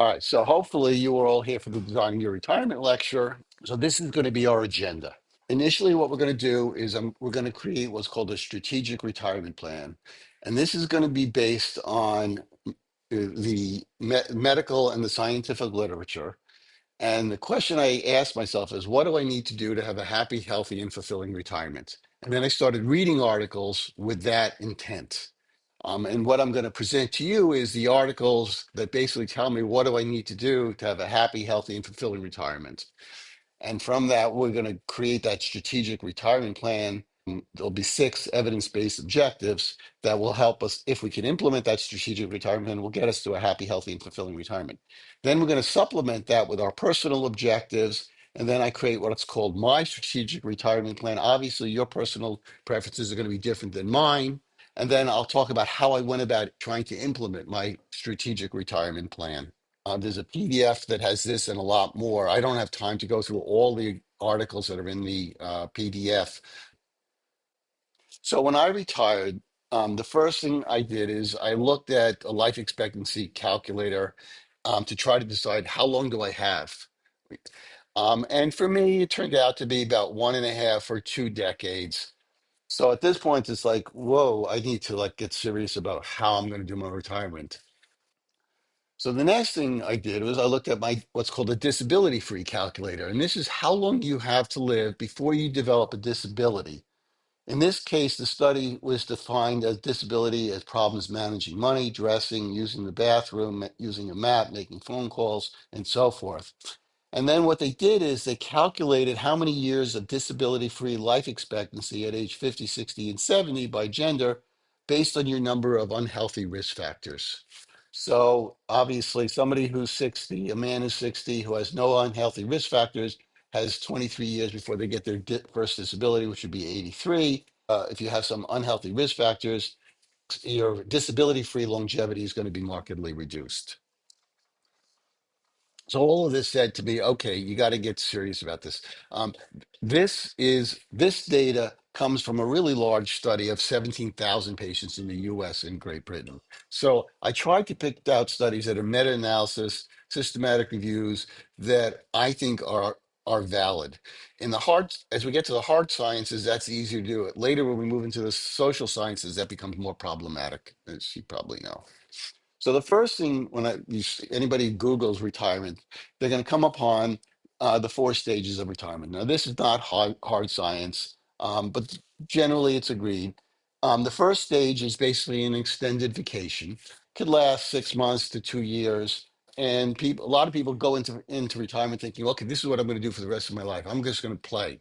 All right, so hopefully you are all here for the Designing Your Retirement lecture. So this is going to be our agenda. Initially, what we're going to do is we're going to create what's called a strategic retirement plan. And this is going to be based on the medical and the scientific literature. And the question I asked myself is, what do I need to do to have a happy, healthy, and fulfilling retirement? And then I started reading articles with that intent. And what I'm going to present to you is the articles that basically tell me what do I need to do to have a happy, healthy, and fulfilling retirement. And from that, we're going to create that strategic retirement plan. There'll be 6 evidence-based objectives that will help us, if we can implement that strategic retirement plan, will get us to a happy, healthy, and fulfilling retirement. Then we're going to supplement that with our personal objectives. And then I create what's called my strategic retirement plan. Obviously, your personal preferences are going to be different than mine. And then I'll talk about how I went about trying to implement my strategic retirement plan. There's a PDF that has this and a lot more. I don't have time to go through all the articles that are in the PDF. So when I retired, the first thing I did is I looked at a life expectancy calculator to try to decide how long do I have. And for me, it turned out to be about 1.5 or 2 decades. So at this point, it's like, whoa, I need to like get serious about how I'm going to do my retirement. So the next thing I did was I looked at my what's called a disability free calculator. And this is how long you have to live before you develop a disability. In this case, the study was defined as disability as problems managing money, dressing, using the bathroom, using a map, making phone calls, and so forth. And then what they did is they calculated how many years of disability-free life expectancy at age 50, 60, and 70 by gender based on your number of unhealthy risk factors. So obviously, somebody who's 60, a man who's 60, who has no unhealthy risk factors, has 23 years before they get their first disability, which would be 83. If you have some unhealthy risk factors, your disability-free longevity is going to be markedly reduced. So all of this said to me, okay, you got to get serious about this. Um, this data comes from a really large study of 17,000 patients in the U.S. and Great Britain. So I tried to pick out studies that are meta-analysis, systematic reviews that I think are valid. In the hard, as we get to the hard sciences, that's easier to do it. Later, when we move into the social sciences, that becomes more problematic, as you probably know. So the first thing when anybody Googles retirement, they're going to come upon the 4 stages of retirement. Now, this is not hard science, but generally it's agreed. The first stage is basically an extended vacation. Could last 6 months to 2 years. And a lot of people go into retirement thinking, okay, this is what I'm going to do for the rest of my life. I'm just going to play.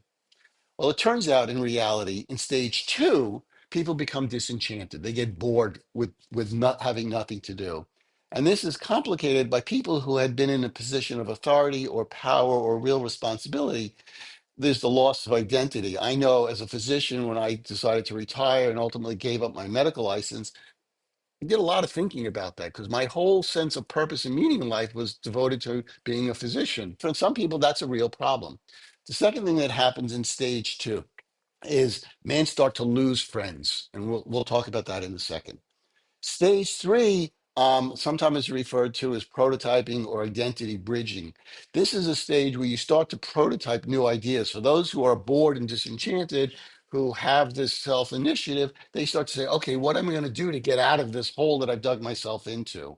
Well, it turns out in reality, in stage 2, people become disenchanted. They get bored with not having nothing to do. And this is complicated by people who had been in a position of authority or power or real responsibility. There's the loss of identity. I know as a physician, when I decided to retire and ultimately gave up my medical license, I did a lot of thinking about that because my whole sense of purpose and meaning in life was devoted to being a physician. For some people, that's a real problem. The second thing that happens in stage 2 is men start to lose friends, and we'll talk about that in a second. Stage 3, sometimes is referred to as prototyping or identity bridging. This is a stage where you start to prototype new ideas. For those who are bored and disenchanted, who have this self initiative, they start to say, okay, what am I going to do to get out of this hole that I've dug myself into?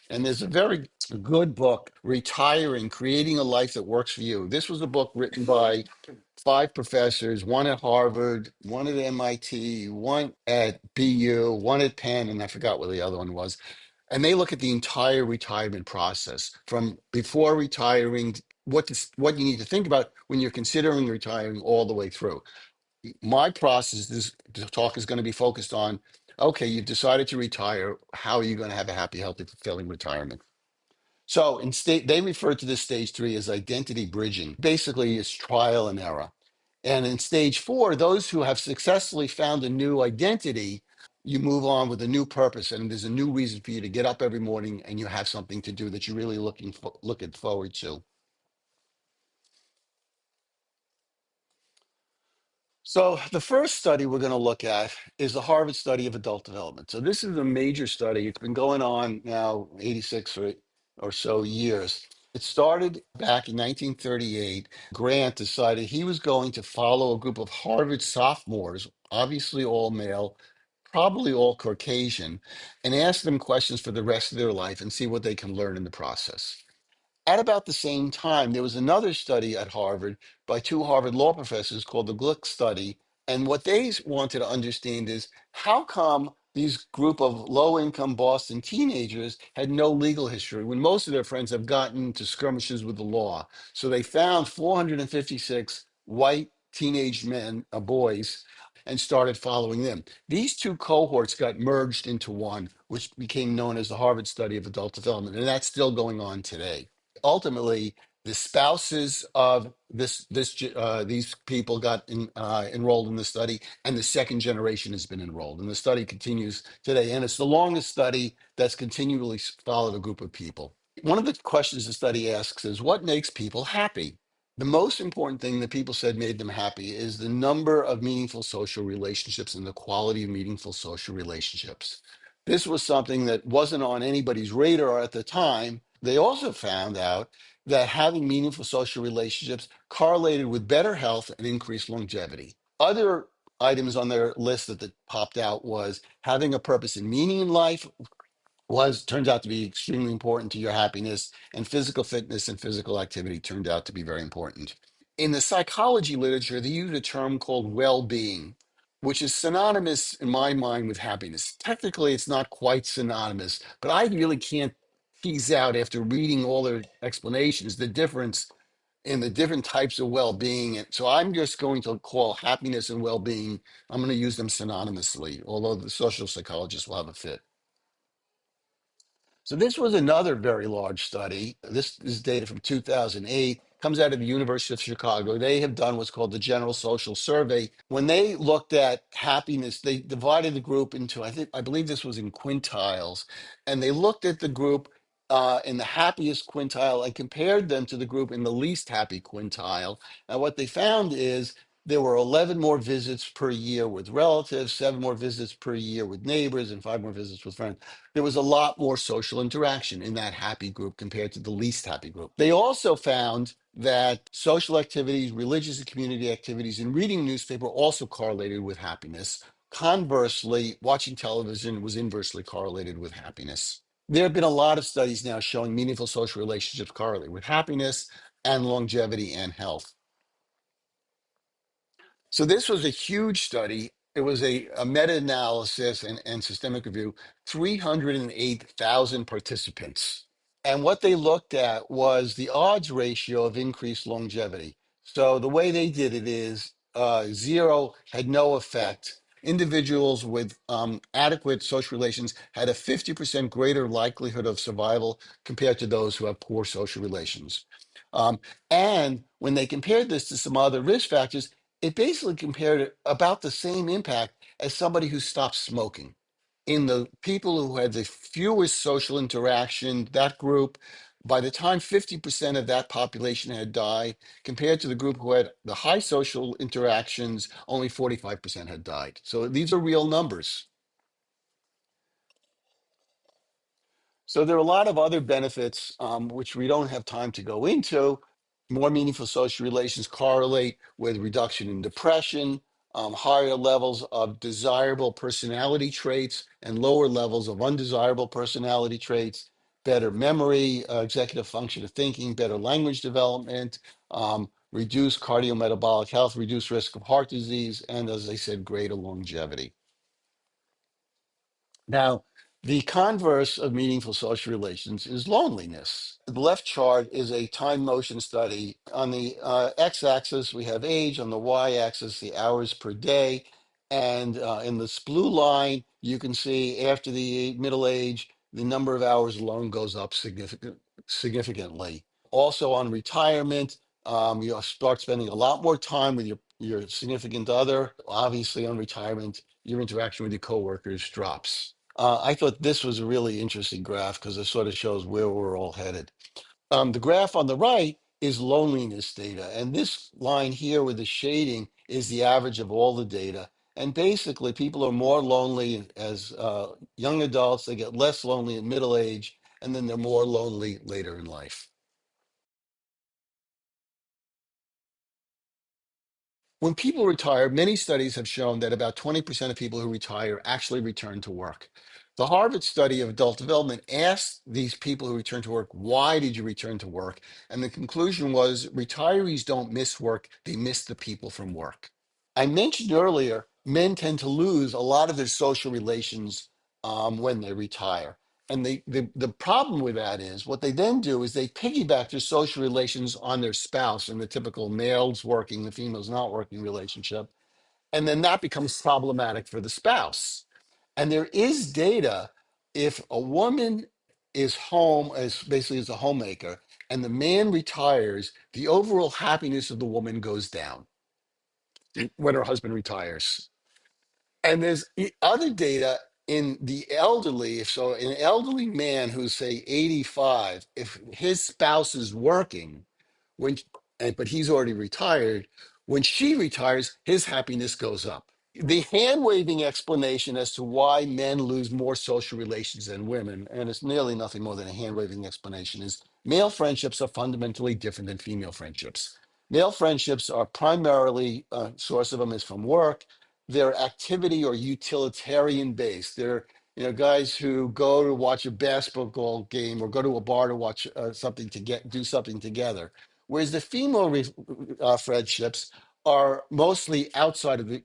And there's a very good book, Retiring, Creating a Life That Works for You. This was a book written by 5 professors, one at Harvard, one at MIT, one at BU, one at Penn, and I forgot what the other one was. And they look at the entire retirement process from before retiring, what you need to think about when you're considering retiring all the way through. My process, this talk is going to be focused on, okay, you've decided to retire. How are you going to have a happy, healthy, fulfilling retirement? So they refer to this stage 3 as identity bridging. Basically, it's trial and error. And in stage 4, those who have successfully found a new identity, you move on with a new purpose, and there's a new reason for you to get up every morning, and you have something to do that you're really looking forward to. So the first study we're going to look at is the Harvard study of adult development. So this is a major study. It's been going on now 86 or or so years. It started back in 1938. Grant decided he was going to follow a group of Harvard sophomores, obviously all male, probably all Caucasian, and ask them questions for the rest of their life and see what they can learn in the process. At about the same time, there was another study at Harvard by two Harvard law professors called the Glick study. And what they wanted to understand is how come these group of low-income Boston teenagers had no legal history when most of their friends have gotten into skirmishes with the law. So they found 456 white teenage men, boys, and started following them. These two cohorts got merged into one, which became known as the Harvard Study of Adult Development, and that's still going on today. Ultimately, the spouses of these people got enrolled in the study, and the second generation has been enrolled. And the study continues today, and it's the longest study that's continually followed a group of people. One of the questions the study asks is, what makes people happy? The most important thing that people said made them happy is the number of meaningful social relationships and the quality of meaningful social relationships. This was something that wasn't on anybody's radar at the time. They also found out that having meaningful social relationships correlated with better health and increased longevity. Other items on their list that popped out was having a purpose and meaning in life was turns out to be extremely important to your happiness, and physical fitness and physical activity turned out to be very important. In the psychology literature, they use a term called well-being, which is synonymous in my mind with happiness. Technically, it's not quite synonymous, but I really can't tease out after reading all their explanations the difference in the different types of well-being. And so I'm just going to call happiness and well-being, I'm going to use them synonymously, although the social psychologists will have a fit. So this was another very large study. This is data from 2008, comes out of the University of Chicago. They have done what's called the General Social Survey. When they looked at happiness, they divided the group into, I believe this was in quintiles, and they looked at the group in the happiest quintile and compared them to the group in the least happy quintile. And what they found is there were 11 more visits per year with relatives, 7 more visits per year with neighbors, and 5 more visits with friends. There was a lot more social interaction in that happy group compared to the least happy group. They also found that social activities, religious and community activities, and reading a newspaper also correlated with happiness. Conversely, watching television was inversely correlated with happiness. There have been a lot of studies now showing meaningful social relationships correlate with happiness and longevity and health. So this was a huge study. It was a meta-analysis and systemic review, 308,000 participants. And what they looked at was the odds ratio of increased longevity. So the way they did it is zero had no effect. Individuals with adequate social relations had a 50% greater likelihood of survival compared to those who have poor social relations. And when they compared this to some other risk factors, it basically compared it about the same impact as somebody who stopped smoking. In the people who had the fewest social interaction, that group, by the time 50% of that population had died, compared to the group who had the high social interactions, only 45% had died. So these are real numbers. So there are a lot of other benefits, which we don't have time to go into. More meaningful social relations correlate with reduction in depression, higher levels of desirable personality traits, and lower levels of undesirable personality traits, better memory, executive function of thinking, better language development, reduced cardiometabolic health, reduced risk of heart disease, and as I said, greater longevity. Now, the converse of meaningful social relations is loneliness. The left chart is a time motion study. On the x-axis, we have age. On the y-axis, the hours per day. And in this blue line, you can see after the middle age, the number of hours alone goes up significantly. Also on retirement, you start spending a lot more time with your significant other. Obviously, on retirement, your interaction with your coworkers drops. I thought this was a really interesting graph because it sort of shows where we're all headed. The graph on the right is loneliness data. And this line here with the shading is the average of all the data. And basically, people are more lonely as young adults, they get less lonely in middle age, and then they're more lonely later in life. When people retire, many studies have shown that about 20% of people who retire actually return to work. The Harvard study of adult development asked these people who return to work, why did you return to work? And the conclusion was retirees don't miss work, they miss the people from work. I mentioned earlier, men tend to lose a lot of their social relations when they retire. And the problem with that is what they then do is they piggyback their social relations on their spouse in the typical male's working, the female's not working relationship. And then that becomes problematic for the spouse. And there is data if a woman is home as basically as a homemaker and the man retires, the overall happiness of the woman goes down when her husband retires. And there's other data in the elderly. So, an elderly man who's say 85, if his spouse is working, when but he's already retired, when she retires, his happiness goes up. The hand waving explanation as to why men lose more social relations than women, and it's nearly nothing more than a hand waving explanation, is male friendships are fundamentally different than female friendships. Male friendships are primarily, source of them is from work. They're activity or utilitarian based. They're guys who go to watch a basketball game or go to a bar to watch something to get do something together. Whereas the female friendships are mostly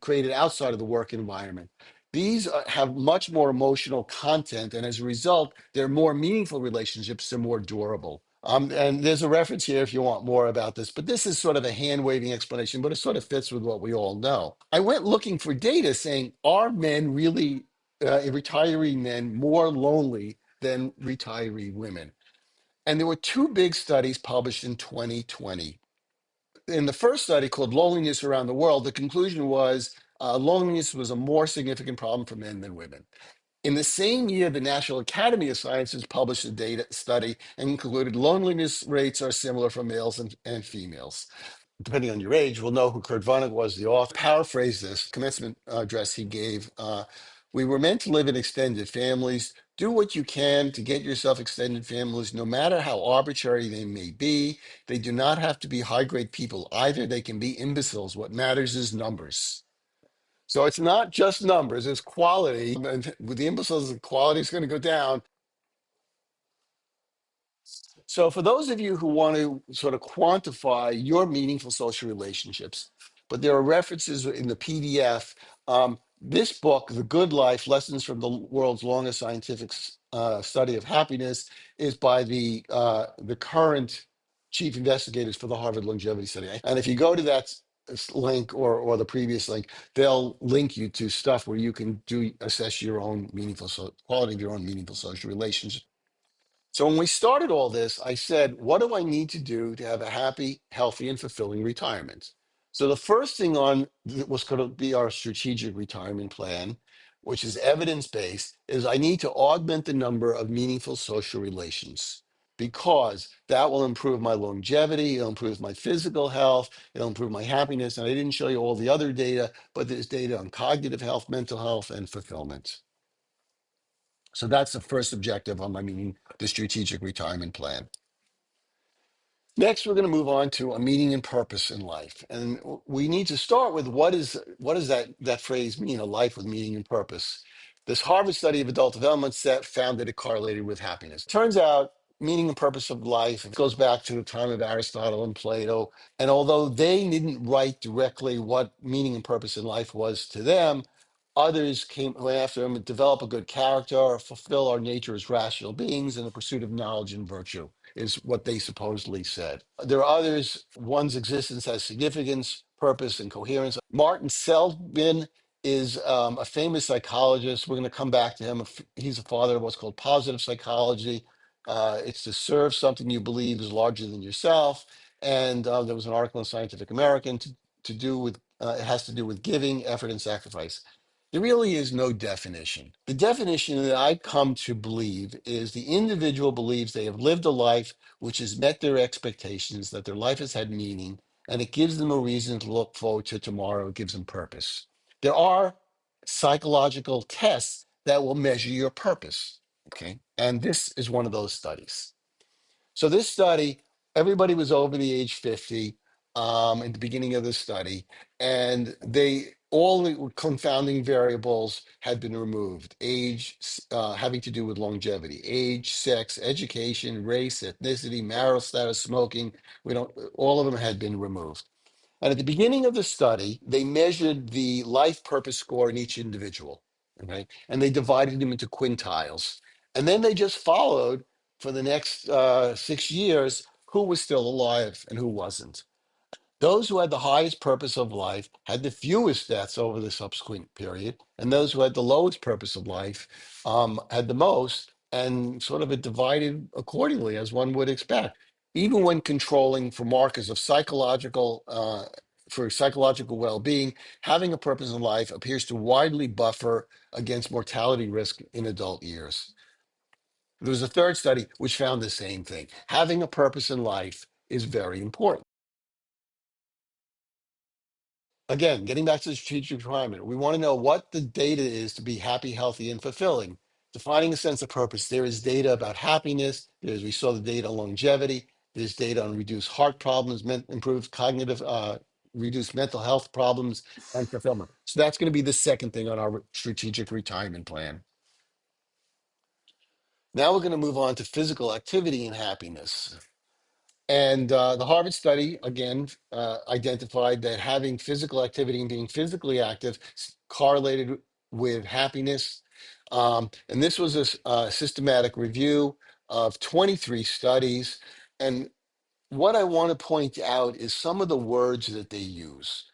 created outside of the work environment. These have much more emotional content, and as a result, they're more meaningful relationships. They're more durable. And there's a reference here if you want more about this, but this is sort of a hand waving explanation, but it sort of fits with what we all know. I went looking for data saying, are men really, retiree men, more lonely than retiree women? And there were two big studies published in 2020. In the first study called Loneliness Around the World, the conclusion was loneliness was a more significant problem for men than women. In the same year, the National Academy of Sciences published a data study and concluded loneliness rates are similar for males and females. Depending on your age, we'll know who Kurt Vonnegut was, the author. Paraphrase this commencement address he gave. We were meant to live in extended families. Do what you can to get yourself extended families, no matter how arbitrary they may be. They do not have to be high grade people either. They can be imbeciles. What matters is numbers. So it's not just numbers, it's quality. And with the imbeciles, the quality is going to go down. So, for those of you who want to sort of quantify your meaningful social relationships, but there are references in the PDF. This book, The Good Life Lessons from the World's Longest Scientific Study of Happiness, is by the current chief investigators for the Harvard Longevity Study. And if you go to that link or the previous link, they'll link you to stuff where you can assess your own quality of your own meaningful social relationships. So when we started all this, I said, what do I need to do to have a happy, healthy, and fulfilling retirement? So the first thing on was going to be our strategic retirement plan, which is evidence-based, is I need to augment the number of meaningful social relations because that will improve my longevity, it'll improve my physical health, it'll improve my happiness. And I didn't show you all the other data, but there's data on cognitive health, mental health, and fulfillment. So that's the first objective on the strategic retirement plan. Next, we're going to move on to a meaning and purpose in life. And we need to start with what does that phrase mean, a life with meaning and purpose? This Harvard study of adult development found that it correlated with happiness. Turns out meaning and purpose of life goes back to the time of Aristotle and Plato. And although they didn't write directly what meaning and purpose in life was to them, others came after them and develop a good character, fulfill our nature as rational beings in the pursuit of knowledge and virtue is what they supposedly said. There are others, one's existence has significance, purpose, and coherence. Martin Seligman is a famous psychologist. We're going to come back to him. He's a father of what's called positive psychology. It's to serve something you believe is larger than yourself. And there was an article in Scientific American to do with, it has to do with giving, effort, and sacrifice. There really is no definition. The definition that I come to believe is the individual believes they have lived a life which has met their expectations, that their life has had meaning, and it gives them a reason to look forward to tomorrow. It gives them purpose. There are psychological tests that will measure your purpose. Okay. And this is one of those studies. So this study, everybody was over the age 50 at the beginning of the study, and they all the confounding variables had been removed. Age, having to do with longevity, age, sex, education, race, ethnicity, marital status, smoking. We don't. All of them had been removed. And at the beginning of the study, they measured the life purpose score in each individual, okay? And they divided them into quintiles. And then they just followed for the next 6 years who was still alive and who wasn't. Those who had the highest purpose of life had the fewest deaths over the subsequent period, and those who had the lowest purpose of life had the most, and sort of it divided accordingly, as one would expect. Even when controlling for markers of psychological well-being, having a purpose in life appears to widely buffer against mortality risk in adult years. There was a third study which found the same thing. Having a purpose in life is very important. Again, getting back to the strategic requirement, we want to know what the data is to be happy, healthy, and fulfilling. Defining a sense of purpose. There is data about happiness. We saw the data on longevity. There's data on reduced heart problems, improved cognitive, reduced mental health problems, and fulfillment. So that's going to be the second thing on our strategic retirement plan. Now we're going to move on to physical activity and happiness. And the Harvard study, again, identified that having physical activity and being physically active correlated with happiness. And this was a systematic review of 23 studies. And what I want to point out is some of the words that they use.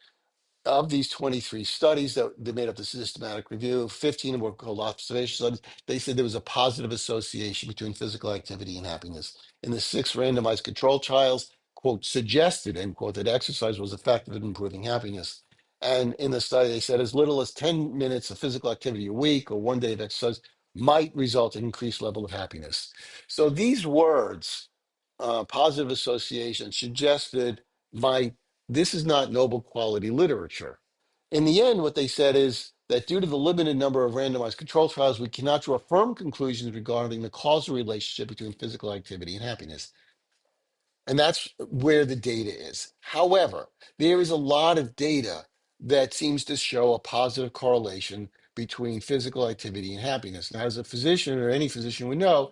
Of these 23 studies that they made up the systematic review, 15 were called observation studies. They said there was a positive association between physical activity and happiness. In the 6 randomized control trials, quote, suggested, end quote, that exercise was effective in improving happiness. And in the study, they said as little as 10 minutes of physical activity a week or one day of exercise might result in increased level of happiness. So these words, positive association, suggested my this is not noble quality literature. In the end, what they said is that due to the limited number of randomized control trials, we cannot draw firm conclusions regarding the causal relationship between physical activity and happiness. And that's where the data is. However, there is a lot of data that seems to show a positive correlation between physical activity and happiness. Now, as a physician or any physician would know,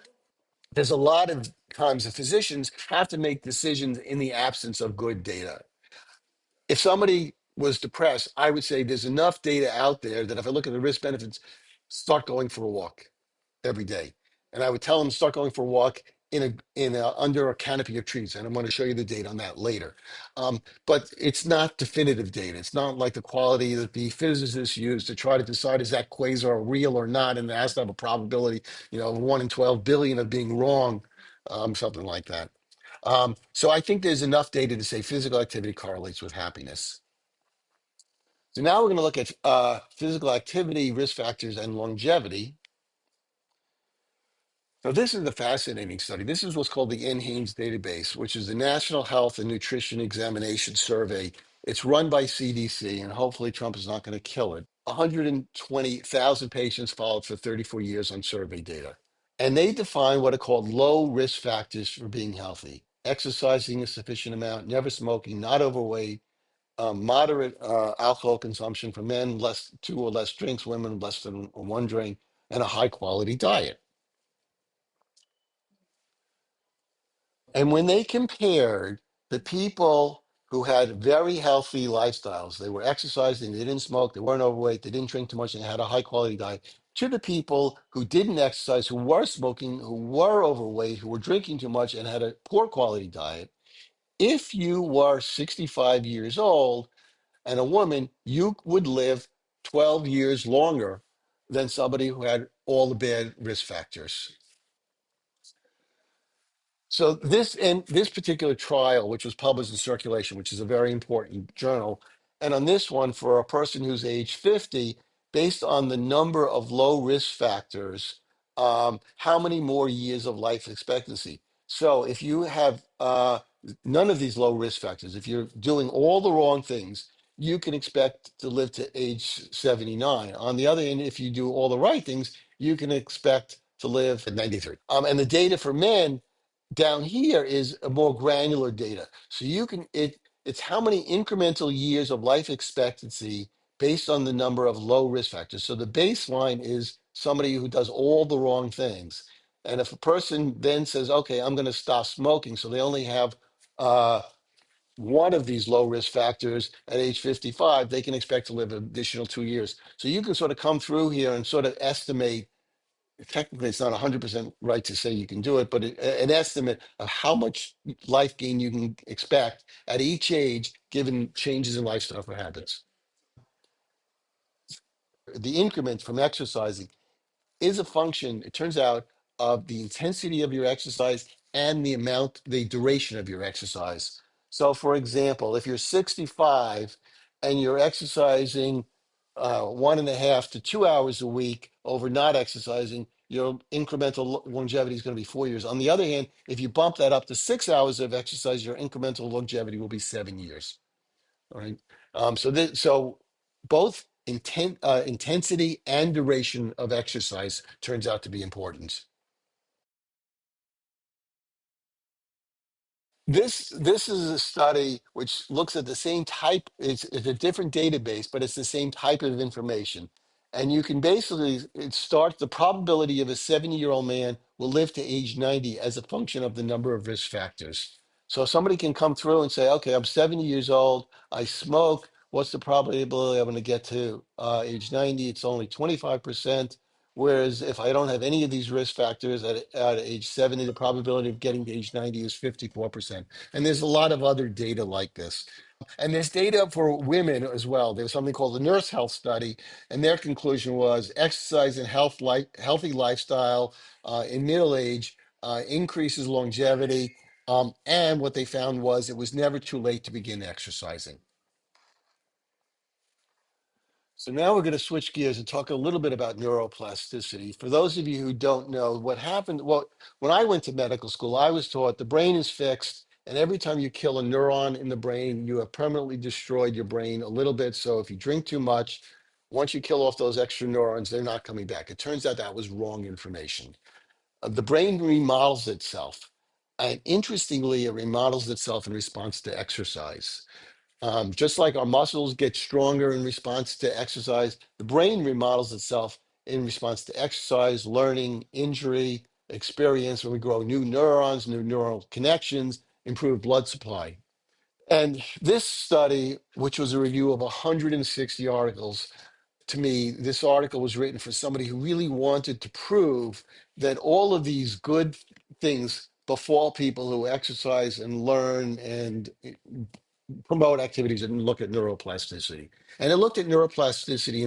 there's a lot of times that physicians have to make decisions in the absence of good data. If somebody was depressed, I would say there's enough data out there that if I look at the risk benefits, start going for a walk every day. And I would tell them start going for a walk under a canopy of trees. And I'm going to show you the data on that later. But it's not definitive data. It's not like the quality that the physicists use to try to decide is that quasar real or not, and it has to have a probability, of 1 in 12 billion of being wrong, something like that. So I think there's enough data to say physical activity correlates with happiness. So now we're going to look at physical activity, risk factors, and longevity. So this is a fascinating study. This is what's called the NHANES database, which is the National Health and Nutrition Examination Survey. It's run by CDC, and hopefully Trump is not going to kill it. 120,000 patients followed for 34 years on survey data. And they define what are called low risk factors for being healthy: exercising a sufficient amount, never smoking, not overweight, moderate alcohol consumption for men, less 2 or less drinks, women less than 1 drink, and a high quality diet. And when they compared the people who had very healthy lifestyles, they were exercising, they didn't smoke, they weren't overweight, they didn't drink too much, and they had a high quality diet, to the people who didn't exercise, who were smoking, who were overweight, who were drinking too much, and had a poor quality diet, if you were 65 years old and a woman, you would live 12 years longer than somebody who had all the bad risk factors. So this particular trial, which was published in Circulation, which is a very important journal, and on this one, for a person who's age 50, based on the number of low risk factors, how many more years of life expectancy? So if you have none of these low risk factors, if you're doing all the wrong things, you can expect to live to age 79. On the other hand, if you do all the right things, you can expect to live at 93. And the data for men down here is a more granular data. So it's how many incremental years of life expectancy based on the number of low risk factors. So the baseline is somebody who does all the wrong things. And if a person then says, okay, I'm going to stop smoking, so they only have uh, one of these low risk factors at age 55, they can expect to live an additional 2 years. So you can sort of come through here and sort of estimate. Technically, it's not 100% right to say you can do it, but an estimate of how much life gain you can expect at each age, given changes in lifestyle habits. The increment from exercising is a function, it turns out, of the intensity of your exercise and the duration of your exercise. So, for example, if you're 65 and you're exercising 1.5 to 2 hours a week over not exercising, your incremental longevity is going to be 4 years. On the other hand, if you bump that up to 6 hours of exercise, your incremental longevity will be 7 years. All right. So both intensity and duration of exercise turns out to be important. This is a study which looks at the same type. It's a different database, but it's the same type of information. And you can basically it start the probability of a 70-year-old man will live to age 90 as a function of the number of risk factors. So somebody can come through and say, okay, I'm 70 years old, I smoke. What's the probability I'm going to get to age 90? It's only 25%. Whereas if I don't have any of these risk factors at age 70, the probability of getting to age 90 is 54%. And there's a lot of other data like this. And there's data for women as well. There's something called the Nurse Health Study, and their conclusion was exercise and healthy lifestyle in middle age increases longevity. And what they found was it was never too late to begin exercising. So now we're going to switch gears and talk a little bit about neuroplasticity. For those of you who don't know what happened, well, when I went to medical school, I was taught the brain is fixed, and every time you kill a neuron in the brain, you have permanently destroyed your brain a little bit. So if you drink too much, once you kill off those extra neurons, they're not coming back. It turns out that was wrong information. The brain remodels itself. And interestingly, it remodels itself in response to exercise. Just like our muscles get stronger in response to exercise, the brain remodels itself in response to exercise, learning, injury, experience, when we grow new neurons, new neural connections, improve blood supply. And this study, which was a review of 160 articles, to me, this article was written for somebody who really wanted to prove that all of these good things befall people who exercise and learn and promote activities and look at neuroplasticity. And it looked at neuroplasticity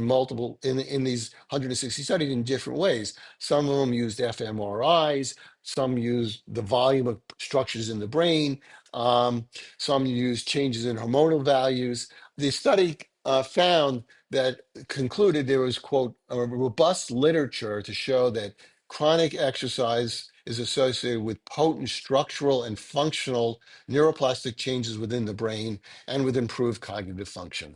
in these 160 studies in different ways. Some of them used fMRIs, some used the volume of structures in the brain, some used changes in hormonal values. The study found that concluded there was, quote, a robust literature to show that chronic exercise is associated with potent structural and functional neuroplastic changes within the brain and with improved cognitive function.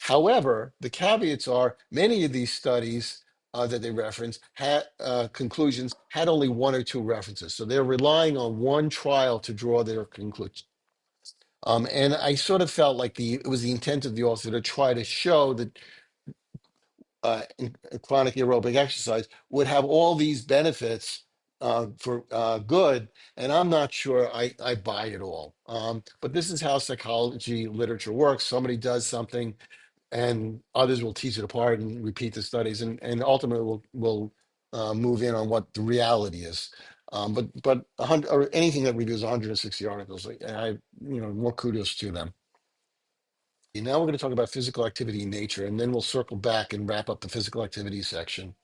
However, the caveats are many of these studies that they reference had conclusions had only one or two references. So they're relying on one trial to draw their conclusion. And I sort of felt like it was the intent of the author to try to show that chronic aerobic exercise would have all these benefits for good, and I'm not sure I buy it all. But this is how psychology literature works. Somebody does something, and others will tease it apart and repeat the studies, and ultimately will move in on what the reality is. But 100, or anything that reviews 160 articles, more kudos to them. Now we're going to talk about physical activity in nature, and then we'll circle back and wrap up the physical activity section.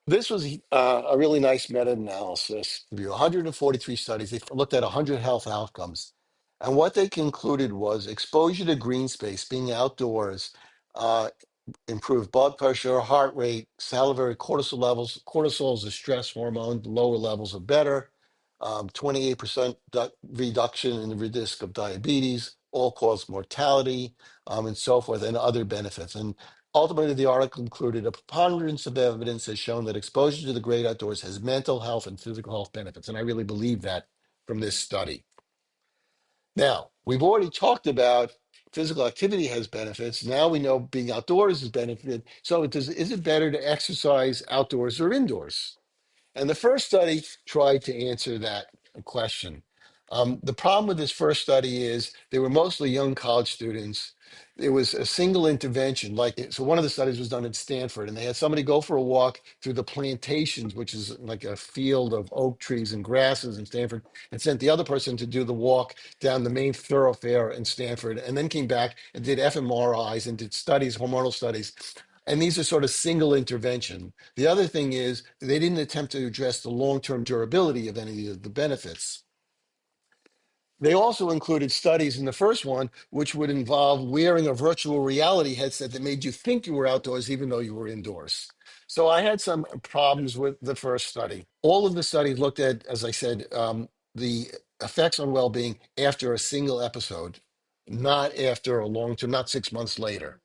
This was a really nice meta-analysis. 143 studies. They looked at 100 health outcomes. And what they concluded was exposure to green space, being outdoors, uh, improved blood pressure, heart rate, salivary cortisol levels. Cortisol is a stress hormone. The lower levels are better. 28% reduction in the risk of diabetes, all-cause mortality, and so forth, and other benefits. And Ultimately, the article concluded a preponderance of evidence has shown that exposure to the great outdoors has mental health and physical health benefits. And I really believe that from this study. Now, we've already talked about physical activity has benefits. Now we know being outdoors is benefit. So is it better to exercise outdoors or indoors? And the first study tried to answer that question. The problem with this first study is they were mostly young college students. It was a single intervention. So one of the studies was done at Stanford, and they had somebody go for a walk through the plantations, which is like a field of oak trees and grasses in Stanford, and sent the other person to do the walk down the main thoroughfare in Stanford, and then came back and did fMRIs and did studies, hormonal studies. And these are sort of single intervention. The other thing is they didn't attempt to address the long-term durability of any of the benefits. They also included studies in the first one, which would involve wearing a virtual reality headset that made you think you were outdoors, even though you were indoors. So I had some problems with the first study. All of the studies looked at, as I said, the effects on well-being after a single episode, not after a long term, not 6 months later.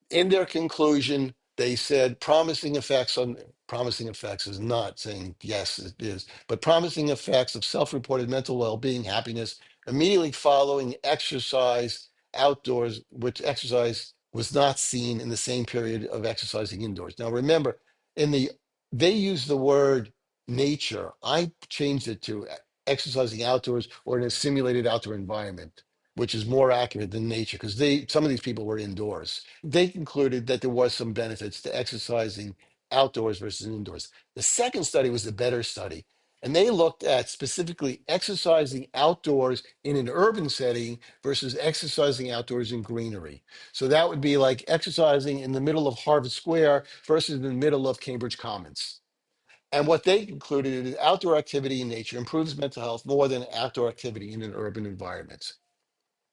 In their conclusion, they said promising effects is not saying yes, it is, but promising effects of self-reported mental well-being, happiness immediately following exercise outdoors, which exercise was not seen in the same period of exercising indoors. Now remember, in the they use the word nature. I changed it to exercising outdoors or in a simulated outdoor environment, which is more accurate than nature because some of these people were indoors. They concluded that there was some benefits to exercising outdoors versus indoors. The second study was the better study, and they looked at specifically exercising outdoors in an urban setting versus exercising outdoors in greenery. So that would be like exercising in the middle of Harvard Square versus in the middle of Cambridge Commons. And what they concluded is outdoor activity in nature improves mental health more than outdoor activity in an urban environment.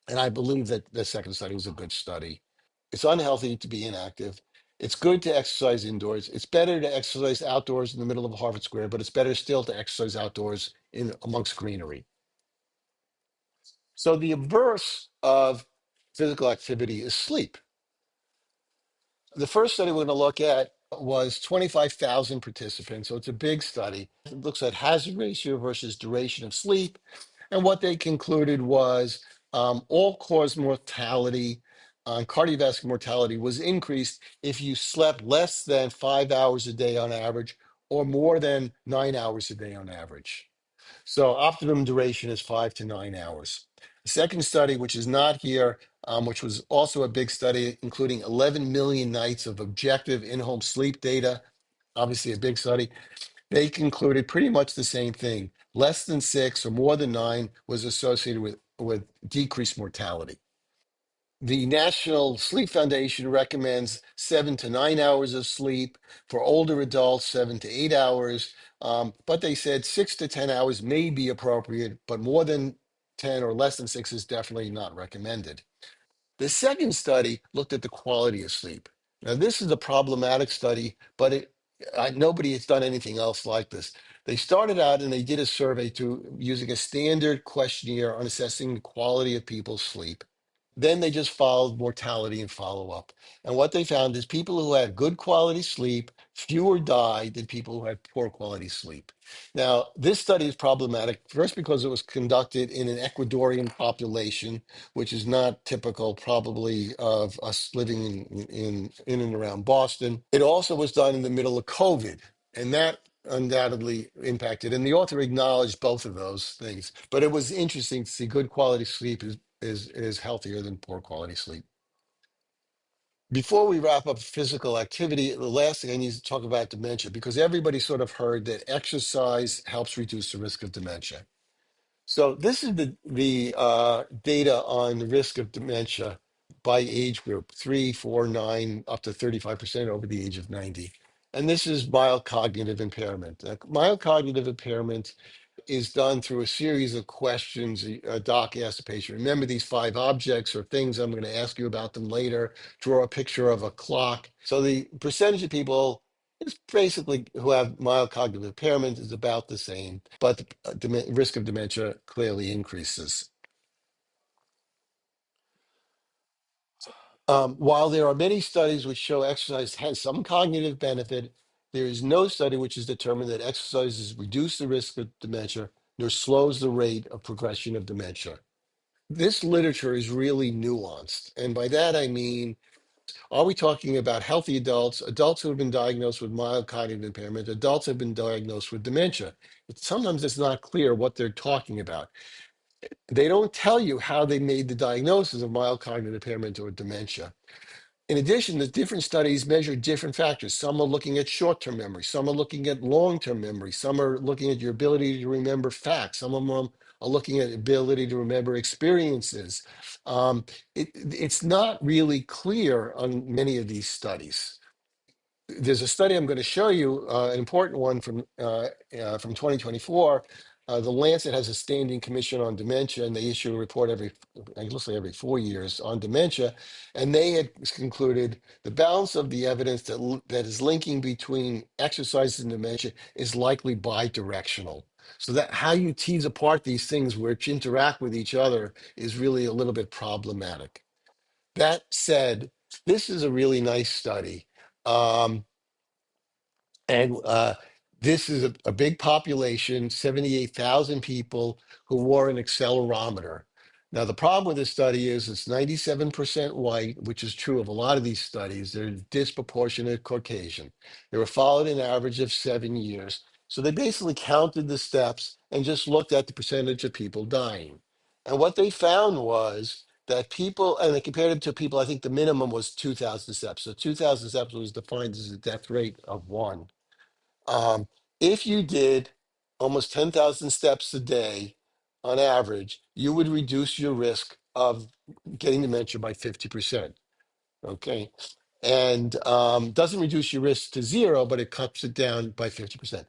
And I believe that the second study was a good study. It's unhealthy to be inactive. It's good to exercise indoors. It's better to exercise outdoors in the middle of Harvard Square, but it's better still to exercise outdoors in amongst greenery. So the inverse of physical activity is sleep. The first study we're going to look at was 25,000 participants. So it's a big study. It looks at hazard ratio versus duration of sleep. And what they concluded was all cause mortality, cardiovascular mortality was increased if you slept less than 5 hours a day on average or more than 9 hours a day on average. So optimum duration is 5 to 9 hours. The second study, which is not here, which was also a big study, including 11 million nights of objective in-home sleep data, obviously a big study, they concluded pretty much the same thing. Less than 6 or more than 9 was associated with decreased mortality. The National Sleep Foundation recommends 7 to 9 hours of sleep for older adults, 7 to 8 hours. But they said 6 to 10 hours may be appropriate, but more than 10 or less than 6 is definitely not recommended. The second study looked at the quality of sleep. Now, this is a problematic study, but nobody has done anything else like this. They started out and they did a survey using a standard questionnaire on assessing the quality of people's sleep. Then they just followed mortality and follow up. And what they found is people who had good quality sleep, fewer died than people who had poor quality sleep. Now, this study is problematic, first because it was conducted in an Ecuadorian population, which is not typical probably of us living in and around Boston. It also was done in the middle of COVID, and that undoubtedly impacted. And the author acknowledged both of those things. But it was interesting to see good quality sleep is healthier than poor quality sleep. Before we wrap up physical activity, the last thing I need to talk about dementia, because everybody sort of heard that exercise helps reduce the risk of dementia. So this is the data on the risk of dementia by age group, 3, 4, 9, up to 35% over the age of 90. And this is mild cognitive impairment. Mild cognitive impairment is done through a series of questions. A doc asks the patient, remember these 5 objects or things, I'm going to ask you about them later, draw a picture of a clock. So the percentage of people is basically who have mild cognitive impairment is about the same, but the risk of dementia clearly increases. While there are many studies which show exercise has some cognitive benefit, there is no study which has determined that exercises reduce the risk of dementia nor slows the rate of progression of dementia. This literature is really nuanced. And by that, I mean, are we talking about healthy adults, adults who have been diagnosed with mild cognitive impairment, adults who have been diagnosed with dementia? Sometimes it's not clear what they're talking about. They don't tell you how they made the diagnosis of mild cognitive impairment or dementia. In addition, the different studies measure different factors. Some are looking at short-term memory, some are looking at long-term memory, some are looking at your ability to remember facts, some of them are looking at ability to remember experiences. Um, it's not really clear on many of these studies. There's a study I'm going to show you, an important one from 2024. The Lancet has a standing commission on dementia, and they issue a report I guess every 4 years on dementia. And they had concluded the balance of the evidence that is linking between exercise and dementia is likely bidirectional. So that how you tease apart these things which interact with each other is really a little bit problematic. That said, this is a really nice study. Um, and this is a big population, 78,000 people who wore an accelerometer. Now, the problem with this study is it's 97% white, which is true of a lot of these studies. They're disproportionate Caucasian. They were followed an average of 7 years. So they basically counted the steps and just looked at the percentage of people dying. And what they found was that people, and they compared it to people, I think the minimum was 2,000 steps. So 2,000 steps was defined as a death rate of one. Um, if you did almost 10,000 steps a day on average, you would reduce your risk of getting dementia by 50%. Okay. And doesn't reduce your risk to zero, but it cuts it down by 50%.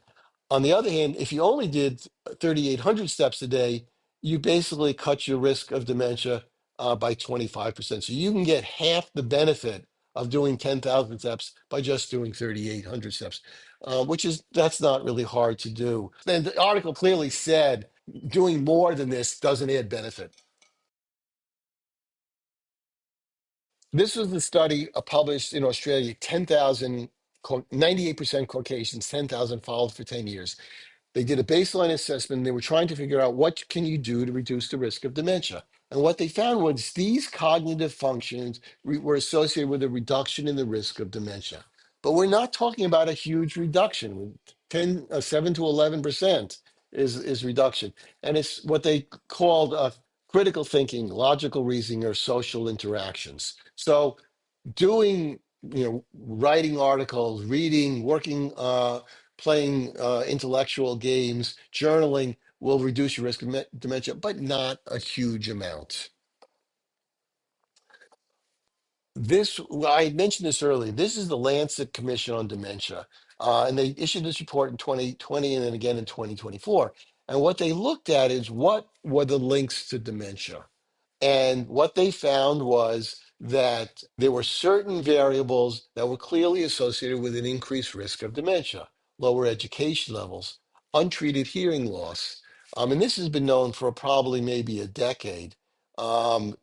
On the other hand, if you only did 3,800 steps a day, you basically cut your risk of dementia by 25%. So you can get half the benefit of doing 10,000 steps by just doing 3,800 steps, that's not really hard to do. And the article clearly said doing more than this doesn't add benefit. This was the study published in Australia, 10,000, 98% Caucasians, 10,000 followed for 10 years. They did a baseline assessment. And they were trying to figure out what can you do to reduce the risk of dementia. And what they found was these cognitive functions were associated with a reduction in the risk of dementia. But we're not talking about a huge reduction. 7 to 11% is reduction. And it's what they called critical thinking, logical reasoning, or social interactions. So doing, writing articles, reading, working, playing intellectual games, journaling will reduce your risk of dementia, but not a huge amount. This, well, I mentioned this earlier. This is the Lancet Commission on Dementia, and they issued this report in 2020 and then again in 2024. And what they looked at is what were the links to dementia. And what they found was that there were certain variables that were clearly associated with an increased risk of dementia, lower education levels, untreated hearing loss. And this has been known for probably maybe a decade, um,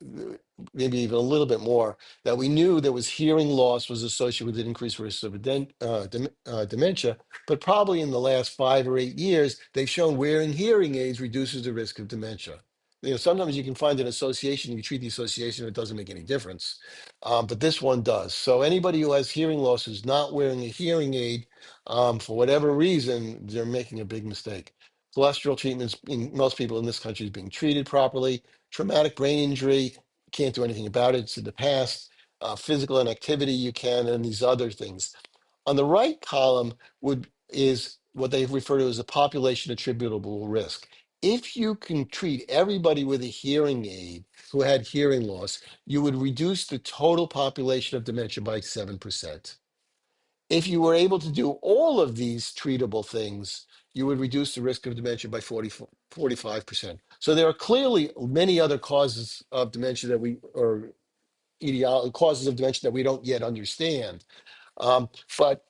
maybe even a little bit more, that we knew there was hearing loss was associated with an increased risk of dementia. But probably in the last 5 or 8 years, they've shown wearing hearing aids reduces the risk of dementia. Sometimes you can find an association, you treat the association, it doesn't make any difference. But this one does. So anybody who has hearing loss who's not wearing a hearing aid, for whatever reason, they're making a big mistake. Cholesterol treatments, most people in this country is being treated properly. Traumatic brain injury, can't do anything about it. It's in the past. Physical inactivity, you can, and these other things. On the right column is what they refer to as a population attributable risk. If you can treat everybody with a hearing aid who had hearing loss, you would reduce the total population of dementia by 7%. If you were able to do all of these treatable things, you would reduce the risk of dementia by 45%. So there are clearly many other causes of dementia or causes of dementia that we don't yet understand. But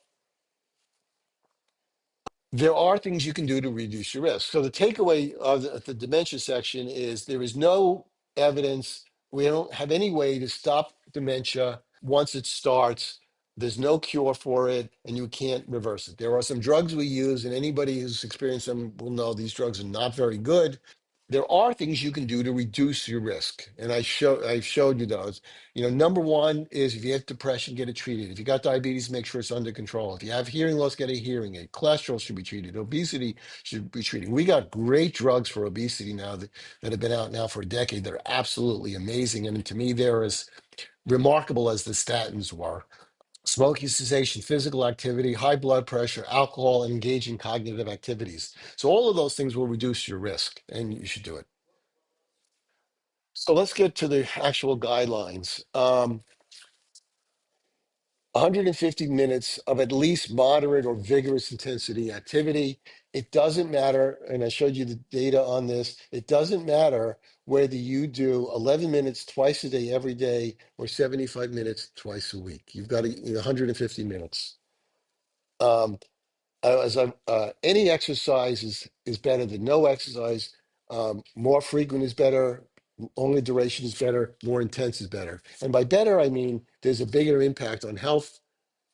there are things you can do to reduce your risk. So the takeaway of the dementia section is there is no evidence. We don't have any way to stop dementia once it starts. There's no cure for it, and you can't reverse it. There are some drugs we use, and anybody who's experienced them will know these drugs are not very good. There are things you can do to reduce your risk, and I showed you those. Number one is if you have depression, get it treated. If you got diabetes, make sure it's under control. If you have hearing loss, get a hearing aid. Cholesterol should be treated. Obesity should be treated. We got great drugs for obesity now that have been out now for a decade. They're absolutely amazing, and to me, they're as remarkable as the statins were. Smoking cessation, physical activity, high blood pressure, alcohol, and engaging cognitive activities. So all of those things will reduce your risk, and you should do it. So let's get to the actual guidelines. 150 minutes of at least moderate or vigorous intensity activity. It doesn't matter, and I showed you the data on this. It doesn't matter whether you do 11 minutes twice a day, every day, or 75 minutes twice a week. You've got 150 minutes. Um, any exercise is better than no exercise. More frequent is better. Longer duration is better. More intense is better. And by better, I mean there's a bigger impact on health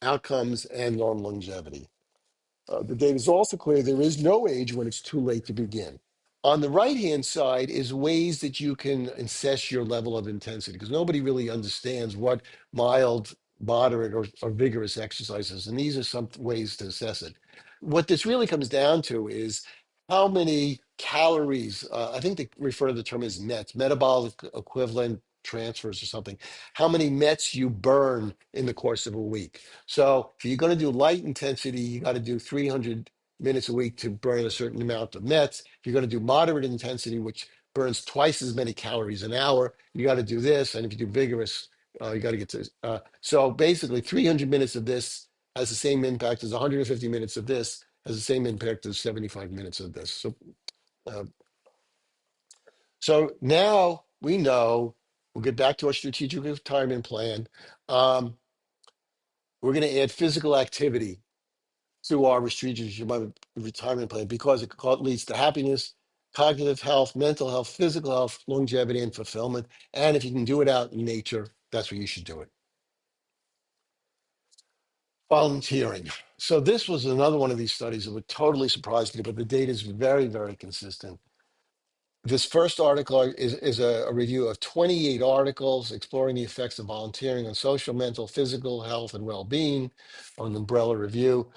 outcomes and on longevity. The data is also clear there is no age when it's too late to begin. On the right hand side is ways that you can assess your level of intensity because nobody really understands what mild, moderate, or vigorous exercises. And these are some ways to assess it. What this really comes down to is how many calories, I think they refer to the term as METs, metabolic equivalent transfers or something, how many METs you burn in the course of a week. So if you're going to do light intensity, you got to do 300 minutes a week to burn a certain amount of METs. If you're going to do moderate intensity, which burns twice as many calories an hour, you got to do this. And if you do vigorous, you got to get to. So basically, 300 minutes of this has the same impact as 150 minutes of this, has the same impact as 75 minutes of this. Uh, so now we know, we'll get back to our strategic retirement plan. Um, we're going to add physical activity to our restricted retirement plan because leads to happiness, cognitive health, mental health, physical health, longevity, and fulfillment. And if you can do it out in nature, that's where you should do it. Volunteering. So this was another one of these studies that would totally surprise me, but the data is very, very consistent. This first article is a review of 28 articles exploring the effects of volunteering on social, mental, physical health, and well-being on the umbrella review.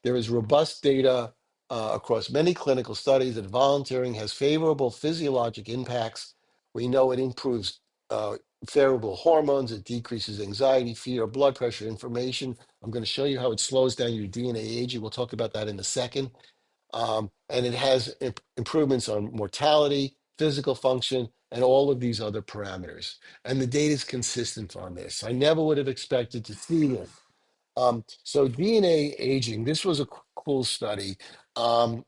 There is robust data across many clinical studies that volunteering has favorable physiologic impacts. We know it improves favorable hormones, it decreases anxiety, fear, blood pressure, inflammation. I'm going to show you how it slows down your DNA aging. We'll talk about that in a second. And it has improvements on mortality, physical function, and all of these other parameters. And the data is consistent on this. I never would have expected to see this. So DNA aging, this was a cool study.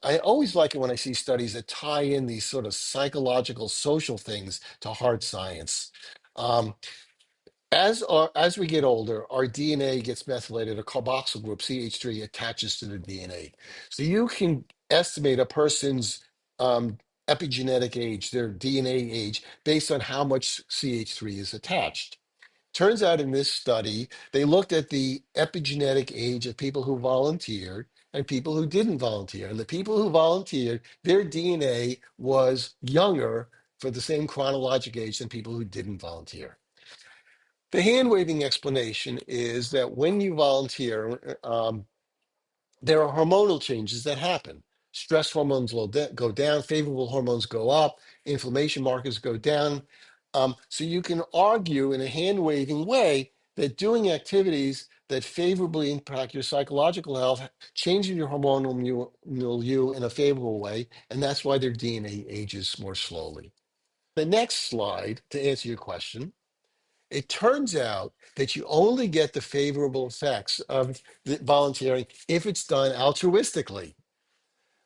I always like it when I see studies that tie in these sort of psychological, social things to hard science. Um, as we get older, our DNA gets methylated. A carboxyl group, CH3, attaches to the DNA. So you can estimate a person's epigenetic age, their DNA age, based on how much CH3 is attached. Turns out in this study, they looked at the epigenetic age of people who volunteered and people who didn't volunteer. And the people who volunteered, their DNA was younger for the same chronologic age than people who didn't volunteer. The hand waving explanation is that when you volunteer, there are hormonal changes that happen. Stress hormones will go down, favorable hormones go up, inflammation markers go down. So you can argue in a hand waving way that doing activities that favorably impact your psychological health, changing your hormonal milieu in a favorable way, and that's why their DNA ages more slowly. The next slide, to answer your question, it turns out that you only get the favorable effects of the volunteering if it's done altruistically.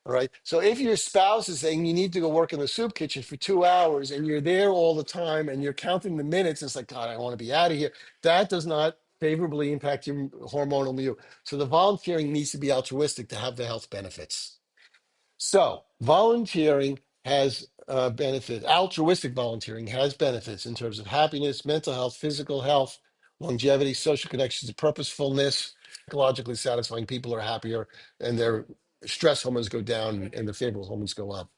All right. So if your spouse is saying you need to go work in the soup kitchen for 2 hours and you're there all the time and you're counting the minutes, it's like, God, I want to be out of here. That does not favorably impact your hormonal milieu. So the volunteering needs to be altruistic to have the health benefits. So volunteering has benefit. Altruistic volunteering has benefits in terms of happiness, mental health, physical health, longevity, social connections, purposefulness. Psychologically satisfying, people are happier, and their stress hormones go down, and the favorable hormones go up.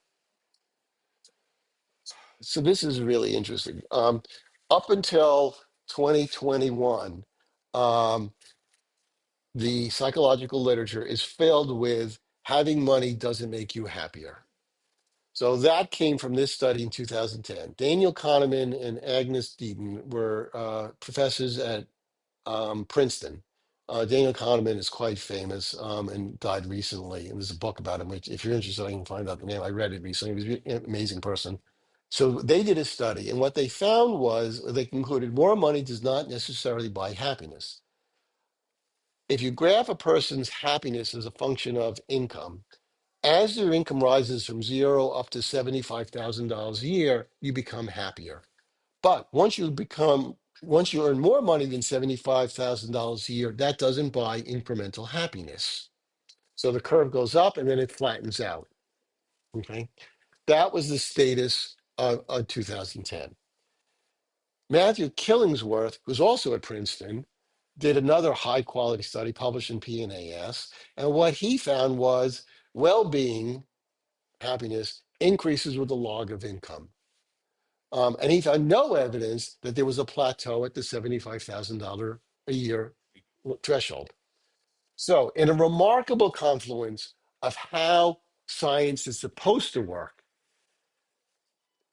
So this is really interesting. Up until 2021, um, the psychological literature is filled with having money doesn't make you happier. So that came from this study in 2010. Daniel Kahneman and Agnes Deaton were professors at Princeton. Daniel Kahneman is quite famous and died recently. And there's a book about him, which, if you're interested, I can find out the name. I read it recently. He was an amazing person. So they did a study, and what they found was they concluded more money does not necessarily buy happiness. If you graph a person's happiness as a function of income, as their income rises from zero up to $75,000 a year, you become happier. But once you earn more money than $75,000 a year, that doesn't buy incremental happiness. So the curve goes up and then it flattens out. Okay. That was the status of 2010. Matthew Killingsworth, who's also at Princeton, did another high quality study published in PNAS. And what he found was well being, happiness, increases with the log of income. And he found no evidence that there was a plateau at the $75,000 a year threshold. So, in a remarkable confluence of how science is supposed to work,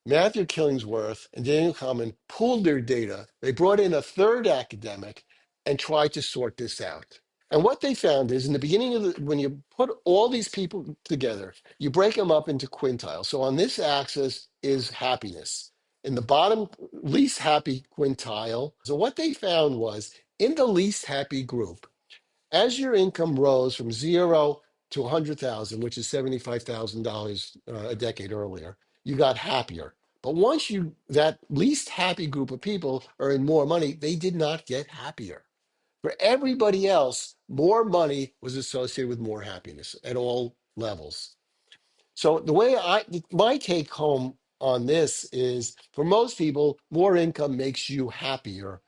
Matthew Killingsworth and Daniel Kahneman pooled their data. They brought in a third academic and tried to sort this out. And what they found is in the beginning of when you put all these people together, you break them up into quintiles. So on this axis is happiness. In the bottom least happy quintile. So what they found was in the least happy group, as your income rose from zero to 100,000, which is $75,000 a decade earlier, you got happier. But once you that least happy group of people earn more money, they did not get happier. For everybody else, more money was associated with more happiness at all levels. So my take home on this is for most people, more income makes you happier,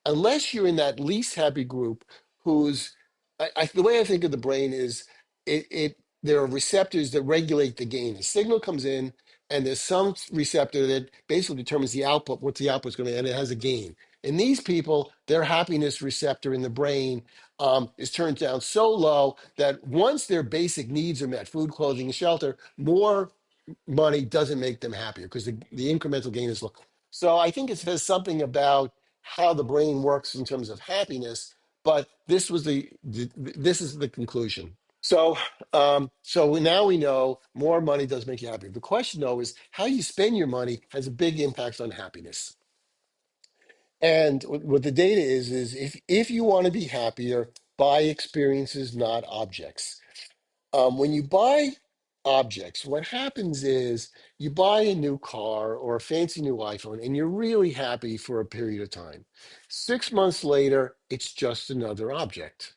unless you're in that least happy group who's, the way I think of the brain is there are receptors that regulate the gain. A signal comes in and there's some receptor that basically determines the output, what the output's going to be, and it has a gain. In these people, their happiness receptor in the brain is turned down so low that once their basic needs are met, food, clothing, and shelter, more money doesn't make them happier because the incremental gain is low. So I think it says something about how the brain works in terms of happiness, but this is the conclusion. So now we know more money does make you happier. The question though is how you spend your money has a big impact on happiness. And what the data is if you want to be happier, buy experiences, not objects. When you buy objects, what happens is you buy a new car or a fancy new iPhone and you're really happy for a period of time. 6 months later, it's just another object.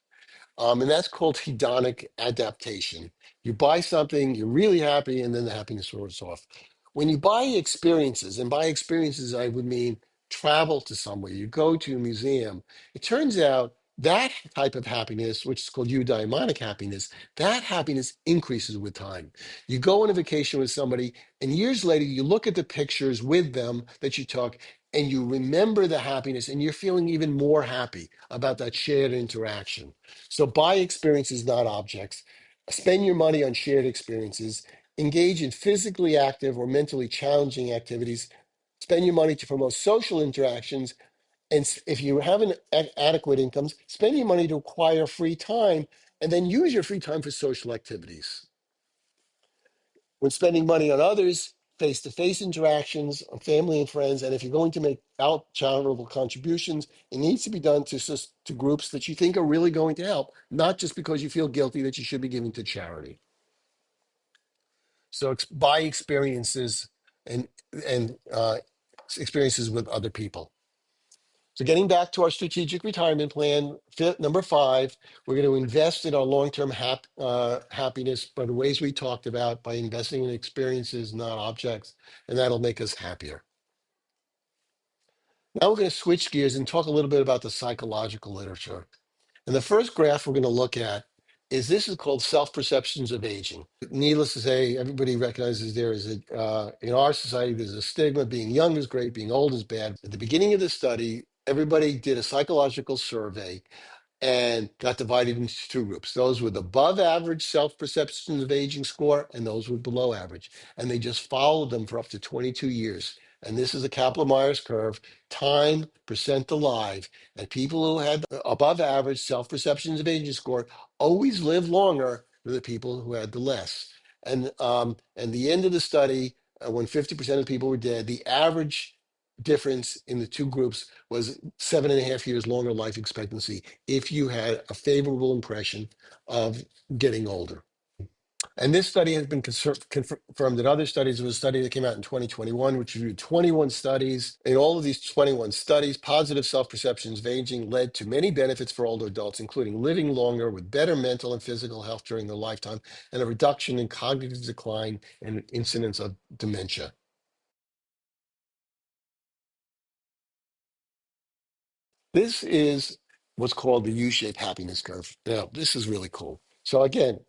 And that's called hedonic adaptation. You buy something, you're really happy, and then the happiness wears off. When you buy experiences, and by experiences, I would mean travel to somewhere, you go to a museum, it turns out that type of happiness, which is called eudaimonic happiness, that happiness increases with time. You go on a vacation with somebody, and years later, you look at the pictures with them that you took, and you remember the happiness, and you're feeling even more happy about that shared interaction. So buy experiences, not objects. Spend your money on shared experiences. Engage in physically active or mentally challenging activities. Spend your money to promote social interactions. And if you have an adequate income, spend your money to acquire free time and then use your free time for social activities. When spending money on others, face-to-face interactions, on family and friends, and if you're going to make out charitable contributions, it needs to be done to groups that you think are really going to help, not just because you feel guilty that you should be giving to charity. So buy experiences and experiences with other people. So, getting back to our strategic retirement plan, number five, we're going to invest in our long-term happiness by the ways we talked about, by investing in experiences, not objects, and that'll make us happier. Now we're going to switch gears and talk a little bit about the psychological literature. And the first graph we're going to look at is this is called self-perceptions of aging. Needless to say, everybody recognizes there is in our society, there's a stigma. Being young is great, being old is bad. At the beginning of the study, everybody did a psychological survey and got divided into two groups, those with above average self-perceptions of aging score and those with below average. And they just followed them for up to 22 years. And this is a Kaplan-Meier curve, time, percent alive. And people who had above average self-perceptions of aging score always lived longer than the people who had the less. And the end of the study, when 50% of the people were dead, the average difference in the two groups was 7.5 years longer life expectancy if you had a favorable impression of getting older. And this study has been confirmed in other studies. There was a study that came out in 2021, which reviewed 21 studies. In all of these 21 studies, positive self-perceptions of aging led to many benefits for older adults, including living longer with better mental and physical health during their lifetime, and a reduction in cognitive decline and incidence of dementia. This is what's called the U-shaped happiness curve. Now, this is really cool. So again,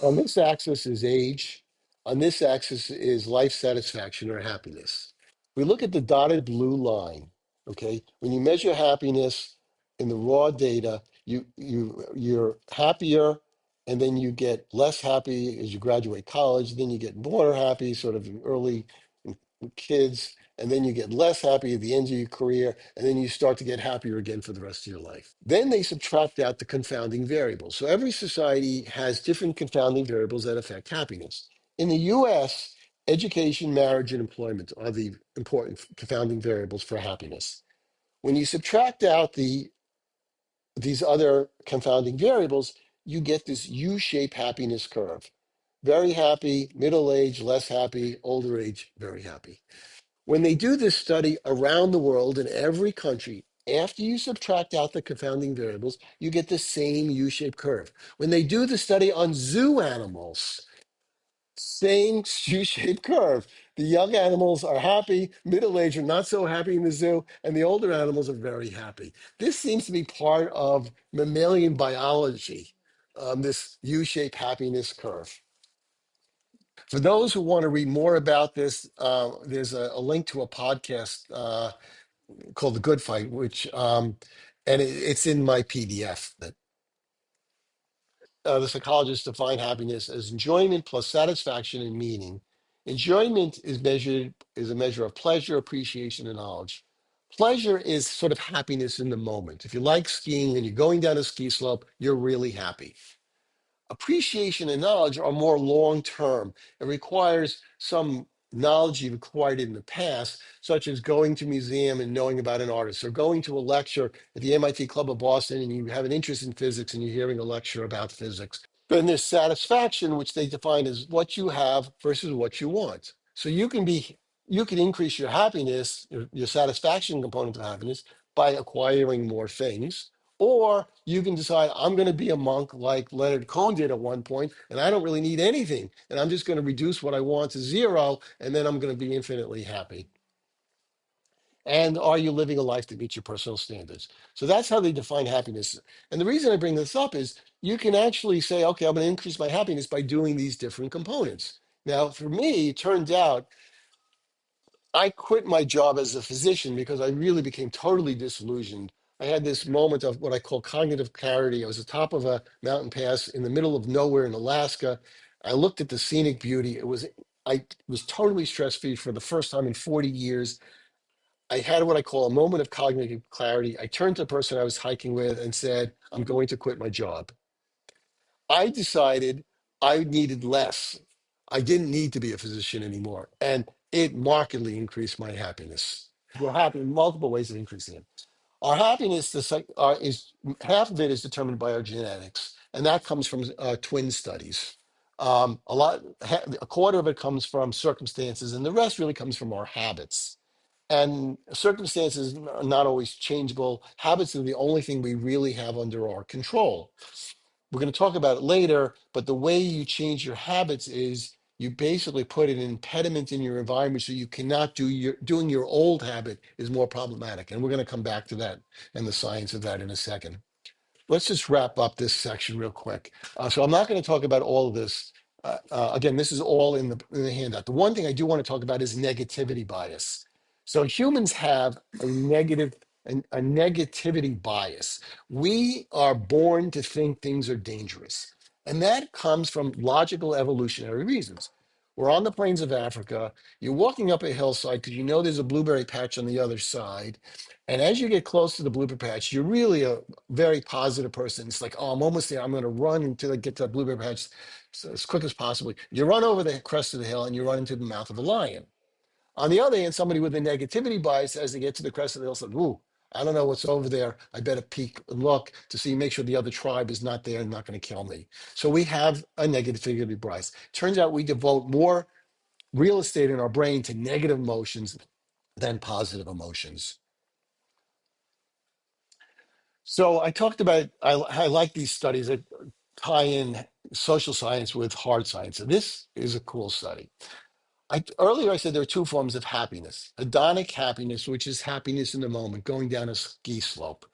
on this axis is age. On this axis is life satisfaction or happiness. We look at the dotted blue line. Okay, when you measure happiness in the raw data, you're happier, and then you get less happy as you graduate college. Then you get more happy, sort of in early kids, and then you get less happy at the end of your career, and then you start to get happier again for the rest of your life. Then they subtract out the confounding variables. So every society has different confounding variables that affect happiness. In the US, education, marriage, and employment are the important confounding variables for happiness. When you subtract out these other confounding variables, you get this U-shaped happiness curve. Very happy, middle age, less happy, older age, very happy. When they do this study around the world in every country, after you subtract out the confounding variables, you get the same U-shaped curve. When they do the study on zoo animals, same U-shaped curve. The young animals are happy, middle age are not so happy in the zoo, and the older animals are very happy. This seems to be part of mammalian biology, this U-shaped happiness curve. For those who want to read more about this, there's a link to a podcast called The Good Fight, which and it's in my PDF. That the psychologists define happiness as enjoyment plus satisfaction and meaning. Enjoyment is a measure of pleasure, appreciation, and knowledge. Pleasure is sort of happiness in the moment. If you like skiing and you're going down a ski slope, you're really happy. Appreciation and knowledge are more long term. It requires some knowledge you've acquired in the past, such as going to a museum and knowing about an artist, or going to a lecture at the MIT Club of Boston and you have an interest in physics and you're hearing a lecture about physics. Then there's satisfaction, which they define as what you have versus what you want. So you can increase your happiness, your satisfaction component of happiness by acquiring more things. Or you can decide, I'm going to be a monk like Leonard Cohen did at one point, and I don't really need anything. And I'm just going to reduce what I want to zero, and then I'm going to be infinitely happy. And are you living a life that meets your personal standards? So that's how they define happiness. And the reason I bring this up is you can actually say, okay, I'm going to increase my happiness by doing these different components. Now, for me, it turned out I quit my job as a physician because I really became totally disillusioned. I had this moment of what I call cognitive clarity. I was at the top of a mountain pass in the middle of nowhere in Alaska. I looked at the scenic beauty. I was totally stress free for the first time in 40 years. I had what I call a moment of cognitive clarity. I turned to the person I was hiking with and said, I'm going to quit my job. I decided I needed less. I didn't need to be a physician anymore. And it markedly increased my happiness. We're happy in multiple ways of increasing it. Our happiness is half of it is determined by our genetics, and that comes from twin studies. A quarter of it comes from circumstances, and the rest really comes from our habits. And circumstances are not always changeable. Habits are the only thing we really have under our control. We're going to talk about it later, but the way you change your habits is you basically put an impediment in your environment so you cannot do your doing your old habit is more problematic. And we're going to come back to that and the science of that in a second. Let's just wrap up this section real quick. So I'm not going to talk about all of this. Again, this is all in the handout. The one thing I do want to talk about is negativity bias. So humans have a negativity bias. We are born to think things are dangerous, and that comes from logical evolutionary reasons. We're on the plains of Africa. You're walking up a hillside because you know there's a blueberry patch on the other side. And as you get close to the blueberry patch, you're really a very positive person. It's like, oh, I'm almost there. I'm going to run until I get to that blueberry patch as quick as possible. You run over the crest of the hill and you run into the mouth of a lion. On the other hand, somebody with a negativity bias, as they get to the crest of the hill, says, ooh, I don't know what's over there. I better peek and look to see, make sure the other tribe is not there and not going to kill me. So we have a negativity bias. Turns out we devote more real estate in our brain to negative emotions than positive emotions. So I talked about, I like these studies that tie in social science with hard science. And this is a cool study. Earlier I said there are two forms of happiness: hedonic happiness, which is happiness in the moment, going down a ski slope,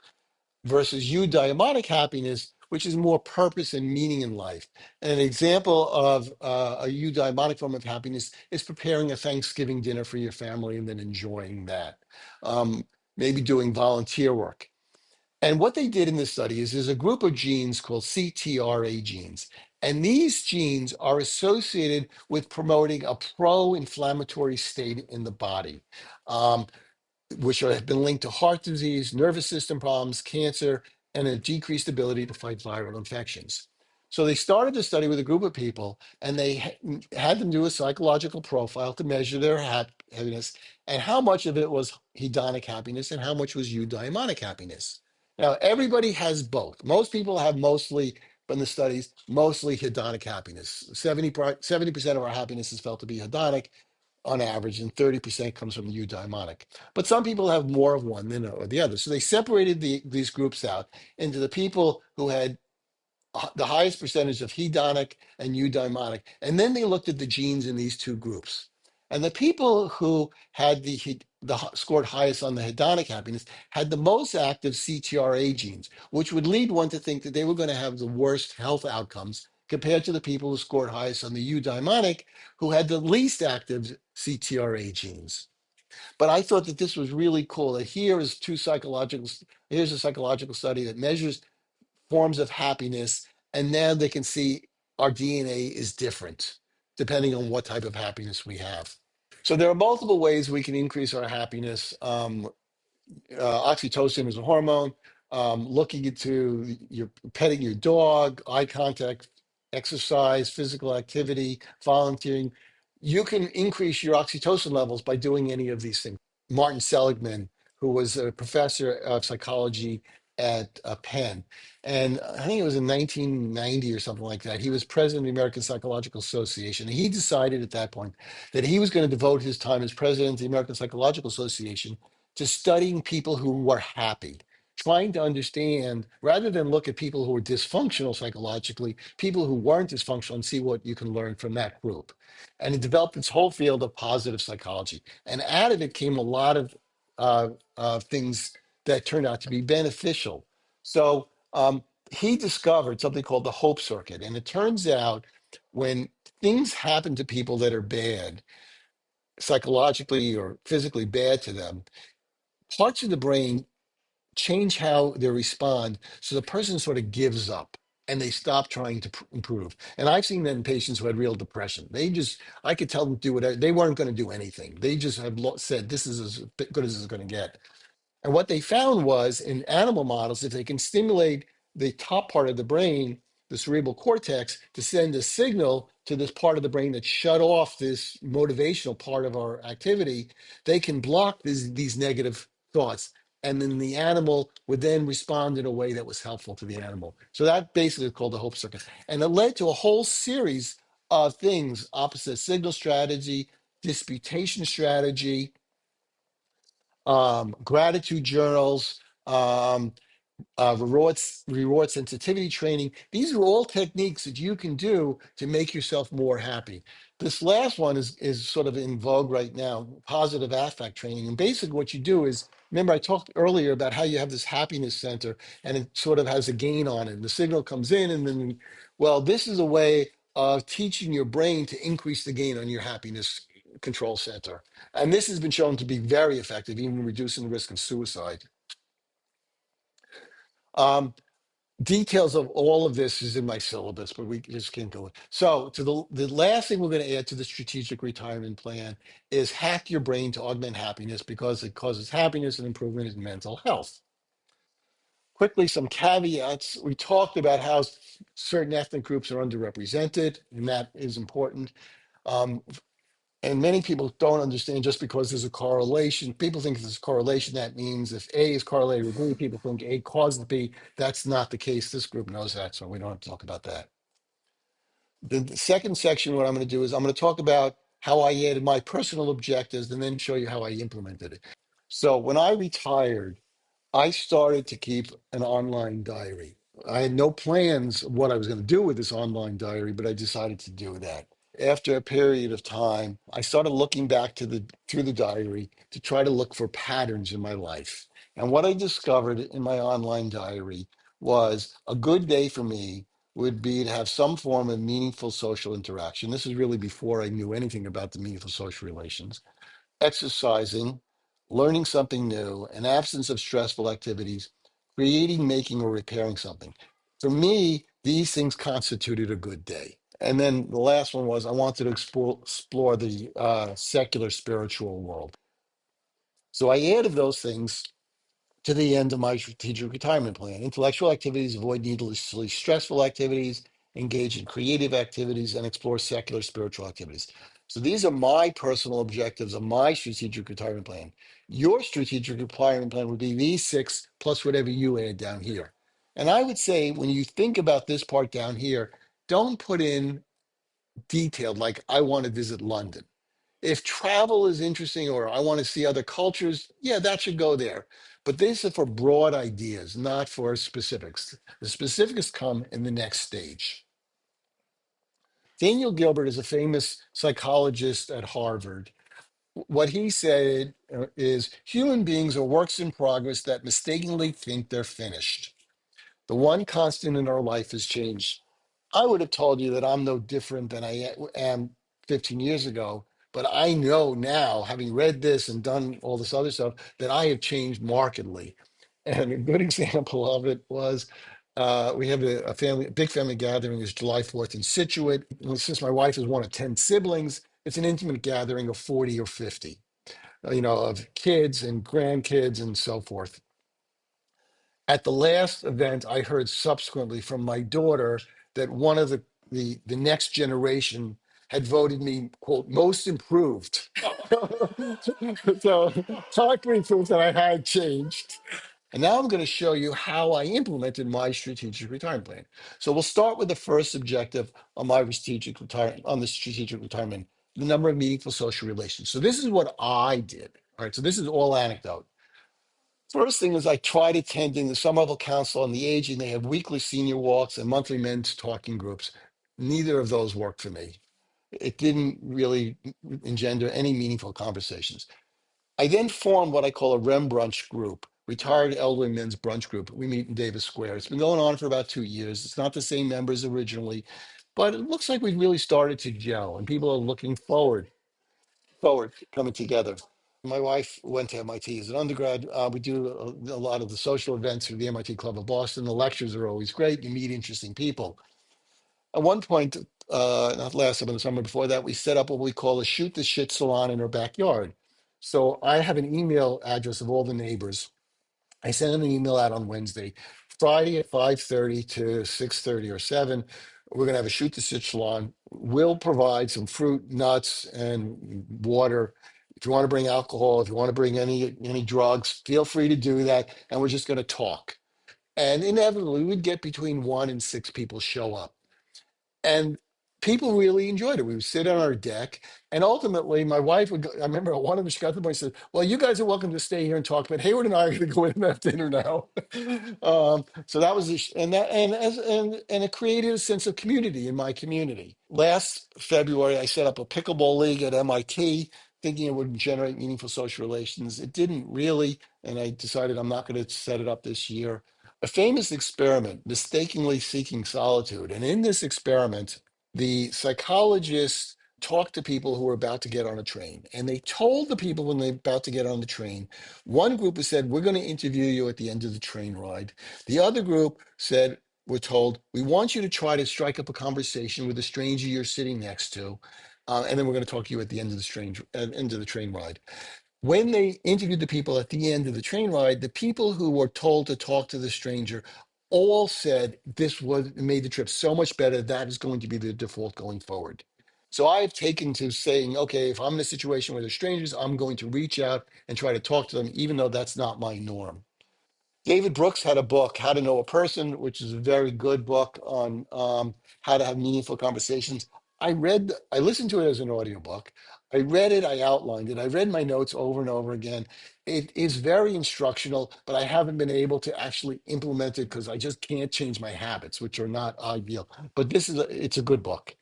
versus eudaimonic happiness, which is more purpose and meaning in life. And an example of a eudaimonic form of happiness is preparing a Thanksgiving dinner for your family and then enjoying that. Um, Maybe doing volunteer work. And what they did in this study is there's a group of genes called CTRA genes. And these genes are associated with promoting a pro inflammatory state in the body. Have been linked to heart disease, nervous system problems, cancer, and a decreased ability to fight viral infections. So they started the study with a group of people, and they had them do a psychological profile to measure their happiness and how much of it was hedonic happiness and how much was eudaimonic happiness. Now, everybody has both. Most people have mostly, in the studies, mostly hedonic happiness. 70% of our happiness is felt to be hedonic on average, and 30% comes from the eudaimonic. But some people have more of one than or the other. So they separated these groups out into the people who had the highest percentage of hedonic and eudaimonic. And then they looked at the genes in these two groups. And the people who had scored highest on the hedonic happiness had the most active CTRA genes, which would lead one to think that they were going to have the worst health outcomes compared to the people who scored highest on the eudaimonic, who had the least active CTRA genes. But I thought that this was really cool. That here's a psychological study that measures forms of happiness, and now they can see our DNA is different depending on what type of happiness we have. So there are multiple ways we can increase our happiness. Oxytocin is a hormone. Looking into your petting your dog, eye contact, exercise, physical activity, volunteering. You can increase your oxytocin levels by doing any of these things. Martin Seligman, who was a professor of psychology at Penn. And I think it was in 1990 or something like that. He was president of the American Psychological Association. And he decided at that point that he was going to devote his time as president of the American Psychological Association to studying people who were happy, trying to understand, rather than look at people who were dysfunctional psychologically, people who weren't dysfunctional and see what you can learn from that group. And he developed this whole field of positive psychology. And out of it came a lot of things that turned out to be beneficial. So he discovered something called the hope circuit. And it turns out when things happen to people that are bad, psychologically or physically bad to them, parts of the brain change how they respond. So the person sort of gives up and they stop trying to improve. And I've seen that in patients who had real depression. I could tell them to do whatever. They weren't going to do anything. They just have said, this is as good as it's going to get. And what they found was in animal models, if they can stimulate the top part of the brain, the cerebral cortex, to send a signal to this part of the brain that shut off this motivational part of our activity, they can block these negative thoughts. And then the animal would then respond in a way that was helpful to the animal. So that basically is called the hope circuit. And it led to a whole series of things: opposite signal strategy, disputation strategy, gratitude journals, reward sensitivity training. These are all techniques that you can do to make yourself more happy. This last one is sort of in vogue right now, positive affect training. And basically what you do is, remember I talked earlier about how you have this happiness center and it sort of has a gain on it. The signal comes in and then, well, this is a way of teaching your brain to increase the gain on your happiness control center. And this has been shown to be very effective, even reducing the risk of suicide. Um, Details of all of this is in my syllabus, but we just can't go. So, to the last thing we're going to add to the strategic retirement plan is hack your brain to augment happiness because it causes happiness and improvement in mental health. Quickly, some caveats. We talked about how certain ethnic groups are underrepresented, and that is important. Um, and many people don't understand just because there's a correlation. People think there's a correlation. That means if A is correlated with B, people think A causes B. That's not the case. This group knows that, so we don't have to talk about that. The second section, what I'm going to do is I'm going to talk about how I added my personal objectives and then show you how I implemented it. So when I retired, I started to keep an online diary. I had no plans of what I was going to do with this online diary, but I decided to do that. After a period of time, I started looking back to the through the diary to try to look for patterns in my life. And what I discovered in my online diary was a good day for me would be to have some form of meaningful social interaction. This is really before I knew anything about the meaningful social relations, exercising, learning something new, an absence of stressful activities, creating, making, or repairing something. For me, these things constituted a good day. And then the last one was I wanted to explore the secular spiritual world. So I added those things to the end of my strategic retirement plan. Intellectual activities, avoid needlessly stressful activities, engage in creative activities, and explore secular spiritual activities. So these are my personal objectives of my strategic retirement plan. Your strategic retirement plan would be these six plus whatever you add down here. And I would say when you think about this part down here, don't put in detailed like I want to visit London. If travel is interesting or I want to see other cultures, yeah, that should go there. But this is for broad ideas, not for specifics. The specifics come in the next stage. Daniel Gilbert is a famous psychologist at Harvard. What he said is human beings are works in progress that mistakenly think they're finished. The one constant in our life is change. I would have told you that I'm no different than I am 15 years ago, but I know now, having read this and done all this other stuff, that I have changed markedly. And a good example of it was we have a big family gathering is July 4th in Situate. And since my wife is one of 10 siblings, it's an intimate gathering of 40 or 50, of kids and grandkids and so forth. At the last event, I heard subsequently from my daughter that one of the next generation had voted me, quote, most improved. So concrete proof that I had changed. And now I'm going to show you how I implemented my strategic retirement plan. So we'll start with the first objective on my strategic retirement on the strategic retirement, the number of meaningful social relations. So this is what I did. All right. So this is all anecdote. First thing is I tried attending the Summer Level Council on the Aging. They have weekly senior walks and monthly men's talking groups. Neither of those worked for me. It didn't really engender any meaningful conversations. I then formed what I call a REM brunch group, Retired Elderly Men's Brunch Group. We meet in Davis Square. It's been going on for about 2 years. It's not the same members originally, but it looks like we've really started to gel and people are looking forward to coming together. My wife went to MIT as an undergrad. We do a lot of the social events through the MIT Club of Boston. The lectures are always great. You meet interesting people. At one point, not last summer, the summer before that, we set up what we call a shoot the shit salon in our backyard. So I have an email address of all the neighbors. I send an email out on Wednesday, Friday at 5:30 to 6:30 or 7. We're going to have a shoot the shit salon. We'll provide some fruit, nuts, and water. If you want to bring alcohol, if you want to bring any drugs, feel free to do that. And we're just going to talk. And inevitably, we'd get between 1 and 6 people show up. And people really enjoyed it. We would sit on our deck, and ultimately, my wife would go. I remember one of them, she got to the point, said, "Well, you guys are welcome to stay here and talk, but Hayward and I are going to go in and have dinner now." So that was, and that, and it created a sense of community in my community. Last February, I set up a pickleball league at MIT, thinking it would generate meaningful social relations. It didn't really, and I decided I'm not going to set it up this year. A famous experiment, mistakenly seeking solitude, and in this experiment the psychologists talked to people who were about to get on a train. And they told the people when they're about to get on the train, one group has said, "We're going to interview you at the end of the train ride." The other group said, "We're told, we want you to try to strike up a conversation with a stranger you're sitting next to. And then we're going to talk to you at the end of end of the train ride." When they interviewed the people at the end of the train ride, the people who were told to talk to the stranger all said this was made the trip so much better. That is going to be the default going forward. So I've taken to saying, okay, if I'm in a situation where there's strangers, I'm going to reach out and try to talk to them, even though that's not my norm. David Brooks had a book, How to Know a Person, which is a very good book on how to have meaningful conversations. I listened to it as an audiobook. I read it, I outlined it, I read my notes over and over again. It is very instructional, but I haven't been able to actually implement it because I just can't change my habits, which are not ideal. But it's a good book.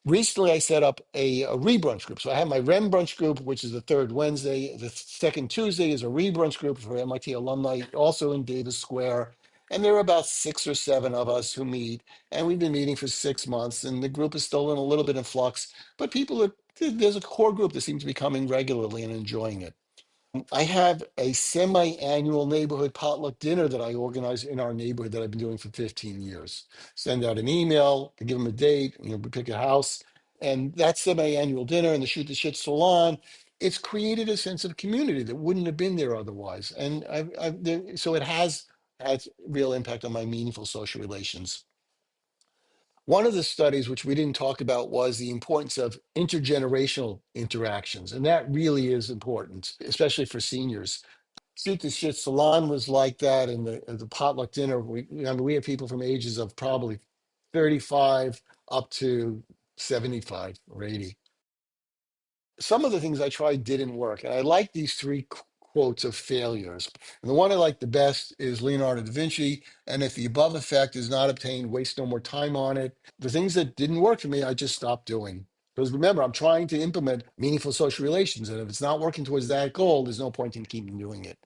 Recently, I set up a rebrunch group. So I have my REM brunch group, which is the third Wednesday. The second Tuesday is a rebrunch group for MIT alumni, also in Davis Square. And there are about 6 or 7 of us who meet, and we've been meeting for 6 months. And the group is still in a little bit in flux, but there's a core group that seems to be coming regularly and enjoying it. I have a semi-annual neighborhood potluck dinner that I organize in our neighborhood that I've been doing for 15 years. Send out an email, I give them a date, we pick a house, and that semi-annual dinner and the Shoot the Shit salon, it's created a sense of community that wouldn't have been there otherwise. And so it has had real impact on my meaningful social relations. One of the studies, which we didn't talk about, was the importance of intergenerational interactions. And that really is important, especially for seniors. Shoot the Shit Salon was like that, and the potluck dinner. I mean, we have people from ages of probably 35 up to 75 or 80. Some of the things I tried didn't work. And I like these three quotes of failures. And the one I like the best is Leonardo da Vinci. And if the above effect is not obtained, waste no more time on it. The things that didn't work for me, I just stopped doing. Because remember, I'm trying to implement meaningful social relations. And if it's not working towards that goal, there's no point in keeping doing it.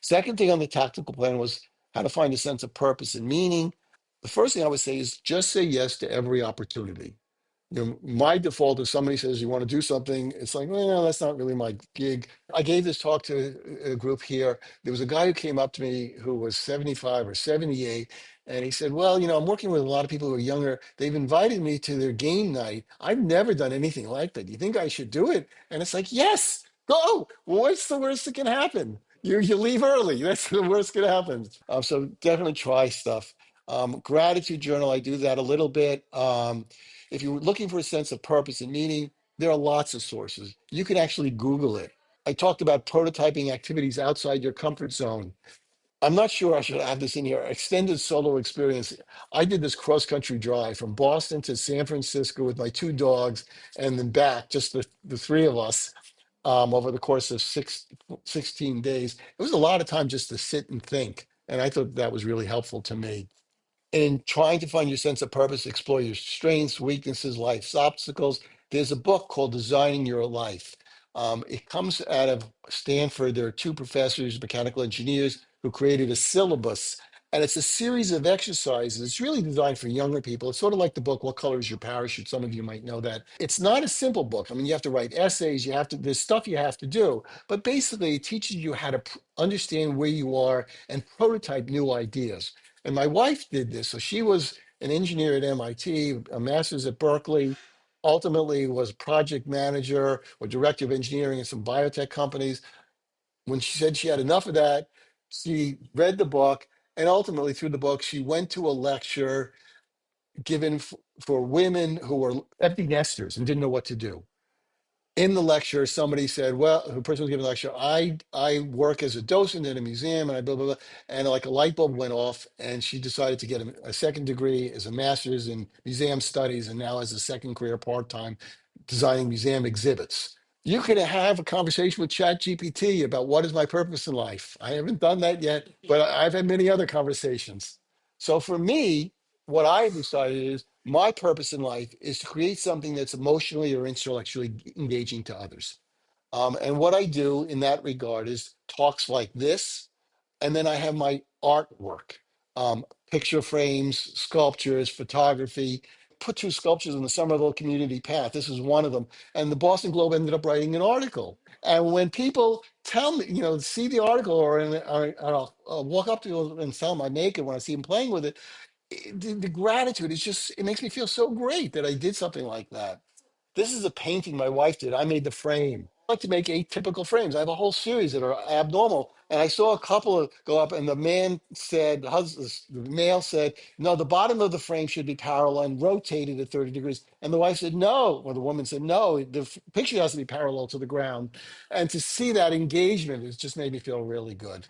Second thing on the tactical plan was how to find a sense of purpose and meaning. The first thing I would say is just say yes to every opportunity. My default, if somebody says you want to do something, it's like, well, no, that's not really my gig. I gave this talk to a group here. There was a guy who came up to me who was 75 or 78, and he said, well, I'm working with a lot of people who are younger. They've invited me to their game night. I've never done anything like that. Do you think I should do it? And it's like, yes, go. What's the worst that can happen? You leave early. That's the worst that can happen. So definitely try stuff. Gratitude journal, I do that a little bit. If you're looking for a sense of purpose and meaning, there are lots of sources. You can actually Google it. I talked about prototyping activities outside your comfort zone. I'm not sure I should have this in here. Extended solo experience. I did this cross country drive from Boston to San Francisco with my 2 dogs and then back, just the three of us, over the course of 16 days. It was a lot of time just to sit and think. And I thought that was really helpful to me. In trying to find your sense of purpose, explore your strengths, weaknesses, life's obstacles. There's a book called Designing Your Life. It comes out of Stanford. There are 2 professors, mechanical engineers, who created a syllabus. And it's a series of exercises. It's really designed for younger people. It's sort of like the book, What Color is Your Parachute? Some of you might know that. It's not a simple book. I mean, you have to write essays, there's stuff you have to do. But basically, it teaches you how to understand where you are and prototype new ideas. And my wife did this. So she was an engineer at MIT, a master's at Berkeley, ultimately was project manager or director of engineering in some biotech companies. When she said she had enough of that, she read the book. And ultimately, through the book, she went to a lecture given for women who were empty nesters and didn't know what to do. In the lecture, somebody said, well, the person was giving the lecture, I work as a docent in a museum and I blah, blah, blah. And like a light bulb went off and she decided to get a second degree as a master's in museum studies and now has a second career part-time designing museum exhibits. You could have a conversation with Chat GPT about what is my purpose in life. I haven't done that yet, but I've had many other conversations. So for me, what I've decided is my purpose in life is to create something that's emotionally or intellectually engaging to others. And what I do in that regard is talks like this, and then I have my artwork, picture frames, sculptures, photography. Put two sculptures in the Somerville Community Path. This is one of them. And the Boston Globe ended up writing an article. And when people tell me, see the article or I'll walk up to them and tell them I make it when I see them playing with it, the gratitude is just, it makes me feel so great that I did something like that. This is a painting my wife did. I made the frame. I like to make atypical frames. I have a whole series that are abnormal. And I saw a couple of go up, and the man said, the male said, no, the bottom of the frame should be parallel and rotated at 30 degrees. And the wife said, no, or the woman said, no, the picture has to be parallel to the ground. And to see that engagement has just made me feel really good.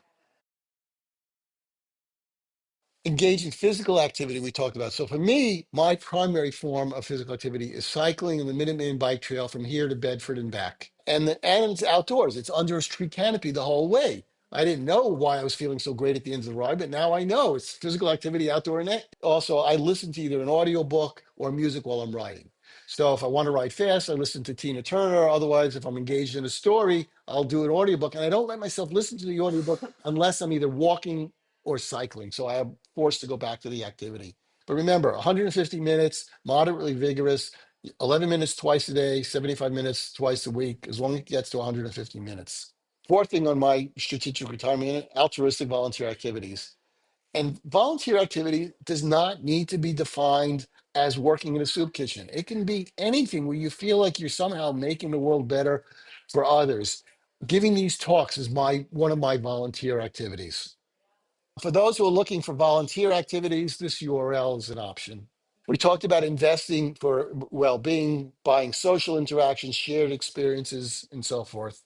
Engage in physical activity we talked about. So for me, my primary form of physical activity is cycling in the Minuteman Bike Trail from here to Bedford and back. And it's outdoors. It's under a tree canopy the whole way. I didn't know why I was feeling so great at the end of the ride, but now I know it's physical activity outdoor. And also, I listen to either an audio book or music while I'm riding. So if I want to ride fast, I listen to Tina Turner. Otherwise, if I'm engaged in a story, I'll do an audiobook. And I don't let myself listen to the audiobook unless I'm either walking or cycling. So I am forced to go back to the activity. But remember, 150 minutes, moderately vigorous, 11 minutes twice a day, 75 minutes twice a week, as long as it gets to 150 minutes. Fourth thing on my strategic retirement, altruistic volunteer activities. And volunteer activity does not need to be defined as working in a soup kitchen. It can be anything where you feel like you're somehow making the world better for others. Giving these talks is one of my volunteer activities. For those who are looking for volunteer activities, this URL is an option. We talked about investing for well-being, buying social interactions, shared experiences, and so forth.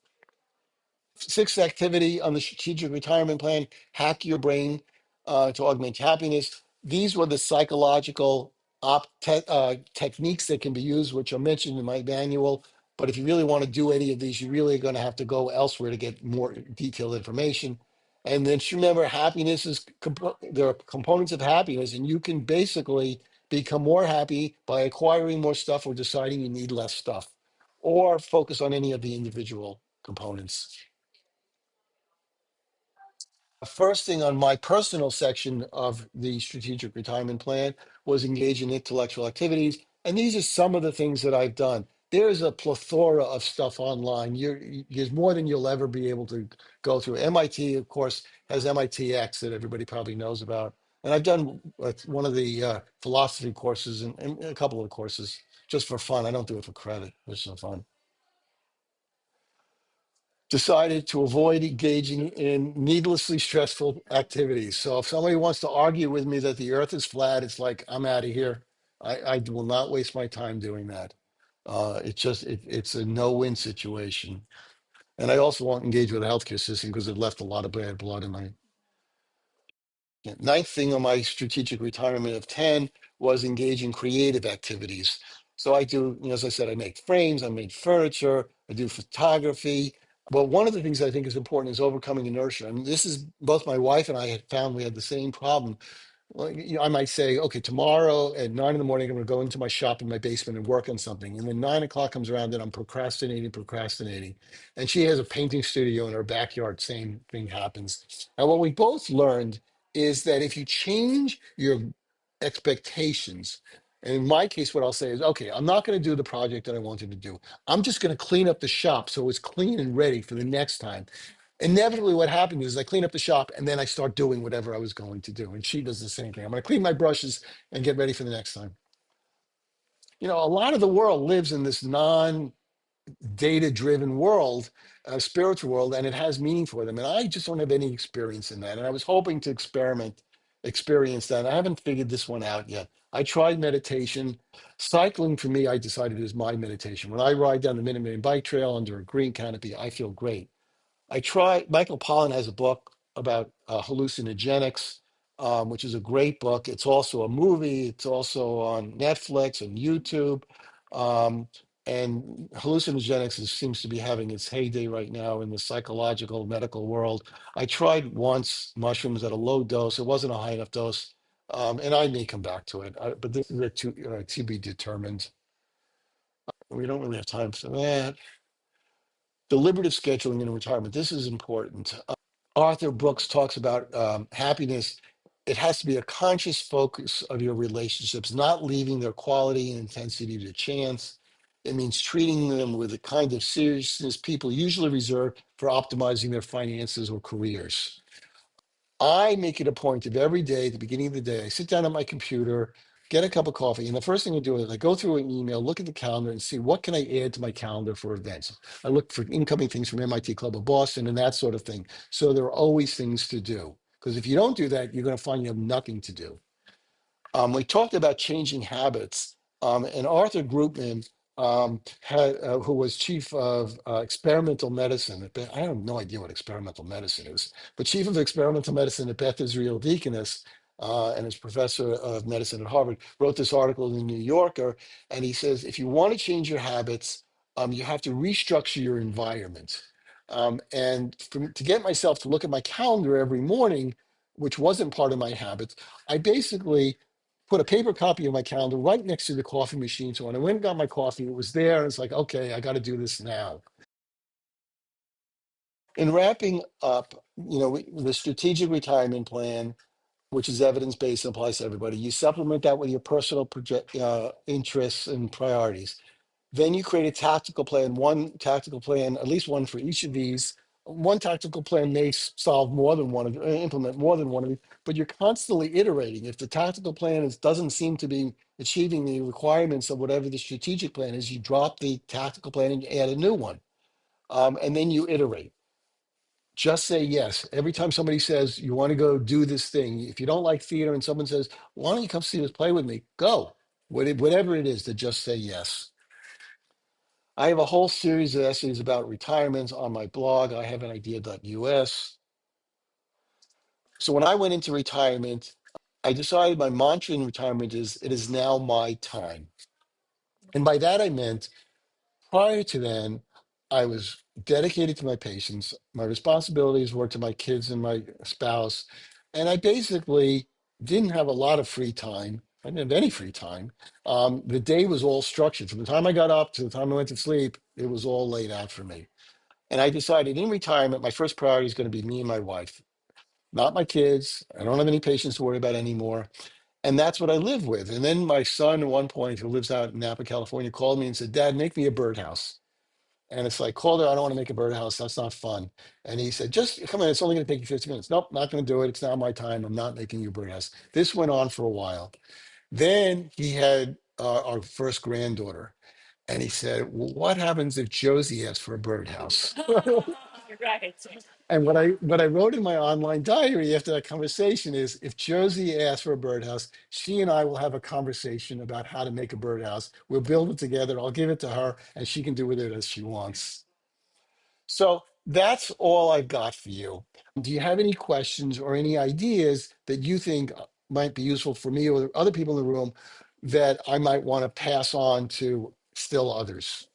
Sixth activity on the strategic retirement plan, hack your brain to augment happiness. These were the psychological techniques that can be used, which are mentioned in my manual. But if you really want to do any of these, you're really going to have to go elsewhere to get more detailed information. And then just remember, happiness is, there are components of happiness, and you can basically become more happy by acquiring more stuff or deciding you need less stuff, or focus on any of the individual components. First thing on my personal section of the strategic retirement plan was engage in intellectual activities. And these are some of the things that I've done. There's a plethora of stuff online. There's more than you'll ever be able to go through. MIT, of course, has MITx that everybody probably knows about. And I've done one of the philosophy courses and a couple of courses just for fun. I don't do it for credit, it's just for fun. Decided to avoid engaging in needlessly stressful activities. So if somebody wants to argue with me that the earth is flat, it's like, I'm out of here. I will not waste my time doing that. It's a no-win situation. And I also won't engage with the healthcare system because it left a lot of bad blood in my. Ninth thing on my strategic retirement of 10 was engage in creative activities. So I do, as I said, I make frames, I make furniture, I do photography. But one of the things I think is important is overcoming inertia. And this is both my wife and I had found we had the same problem. Well, I might say, okay, tomorrow at 9 in the morning, I'm going to go into my shop in my basement and work on something. And then 9 o'clock comes around and I'm procrastinating. And she has a painting studio in her backyard. Same thing happens. And what we both learned is that if you change your expectations, and in my case, what I'll say is, okay, I'm not going to do the project that I wanted to do. I'm just going to clean up the shop so it's clean and ready for the next time. Inevitably, what happens is I clean up the shop and then I start doing whatever I was going to do. And she does the same thing. I'm going to clean my brushes and get ready for the next time. A lot of the world lives in this non-data driven world, spiritual world, and it has meaning for them. And I just don't have any experience in that. And I was hoping to experience that. I haven't figured this one out yet. I tried meditation. Cycling for me, I decided is my meditation. When I ride down the Minute Maid bike trail under a green canopy, I feel great. I try. Michael Pollan has a book about hallucinogenics, which is a great book. It's also a movie. It's also on Netflix and YouTube. Um, and hallucinogenics seems to be having its heyday right now in the psychological medical world. I tried once mushrooms at a low dose. It wasn't a high enough dose, and I may come back to it. But this is to be determined. We don't really have time for that. Deliberative scheduling in retirement. This is important. Arthur Brooks talks about happiness. It has to be a conscious focus of your relationships, not leaving their quality and intensity to chance. It means treating them with the kind of seriousness people usually reserve for optimizing their finances or careers. I make it a point of every day, at the beginning of the day, I sit down at my computer, get a cup of coffee, and the first thing I do is I go through an email, look at the calendar, and see what can I add to my calendar for events. I look for incoming things from MIT Club of Boston and that sort of thing. So there are always things to do. Because if you don't do that, you're going to find you have nothing to do. We talked about changing habits, and Arthur Groupman, who was chief of experimental medicine. I have no idea what experimental medicine is, but chief of experimental medicine at Beth Israel Deaconess, and is professor of medicine at Harvard, wrote this article in the New Yorker, and he says if you want to change your habits, you have to restructure your environment. To get myself to look at my calendar every morning, which wasn't part of my habits, I basically put a paper copy of my calendar right next to the coffee machine. So when I went and got my coffee, it was there. And it's like, okay, I got to do this now. In wrapping up, the strategic retirement plan, which is evidence based and applies to everybody, you supplement that with your personal interests and priorities. Then you create a tactical plan, one tactical plan, at least one for each of these. One tactical plan may solve more than one of, implement more than one of these, but you're constantly iterating. If the tactical plan doesn't seem to be achieving the requirements of whatever the strategic plan is, you drop the tactical plan and you add a new one. And then you iterate. Just say yes. Every time somebody says you want to go do this thing, if you don't like theater and someone says, why don't you come see this play with me? Go. Whatever it is, to just say yes. I have a whole series of essays about retirements on my blog. I have an idea.us. So when I went into retirement, I decided my mantra in retirement is it is now my time. And by that I meant prior to then, I was dedicated to my patients. My responsibilities were to my kids and my spouse. And I basically didn't have a lot of free time. I didn't have any free time. The day was all structured. From the time I got up to the time I went to sleep, it was all laid out for me. And I decided in retirement, my first priority is going to be me and my wife, not my kids. I don't have any patients to worry about anymore. And that's what I live with. And then my son, at one point, who lives out in Napa, California, called me and said, Dad, make me a birdhouse. And it's like, Calder, I don't want to make a birdhouse. That's not fun. And he said, just come on. It's only going to take you 15 minutes. Nope, not going to do it. It's not my time. I'm not making you a birdhouse. This went on for a while. Then he had our first granddaughter. And he said, well, what happens if Josie asks for a birdhouse? Right. And what I wrote in my online diary after that conversation is if Josie asks for a birdhouse, she and I will have a conversation about how to make a birdhouse. We'll build it together. I'll give it to her and she can do with it as she wants. So that's all I've got for you. Do you have any questions or any ideas that you think might be useful for me or other people in the room that I might want to pass on to still others?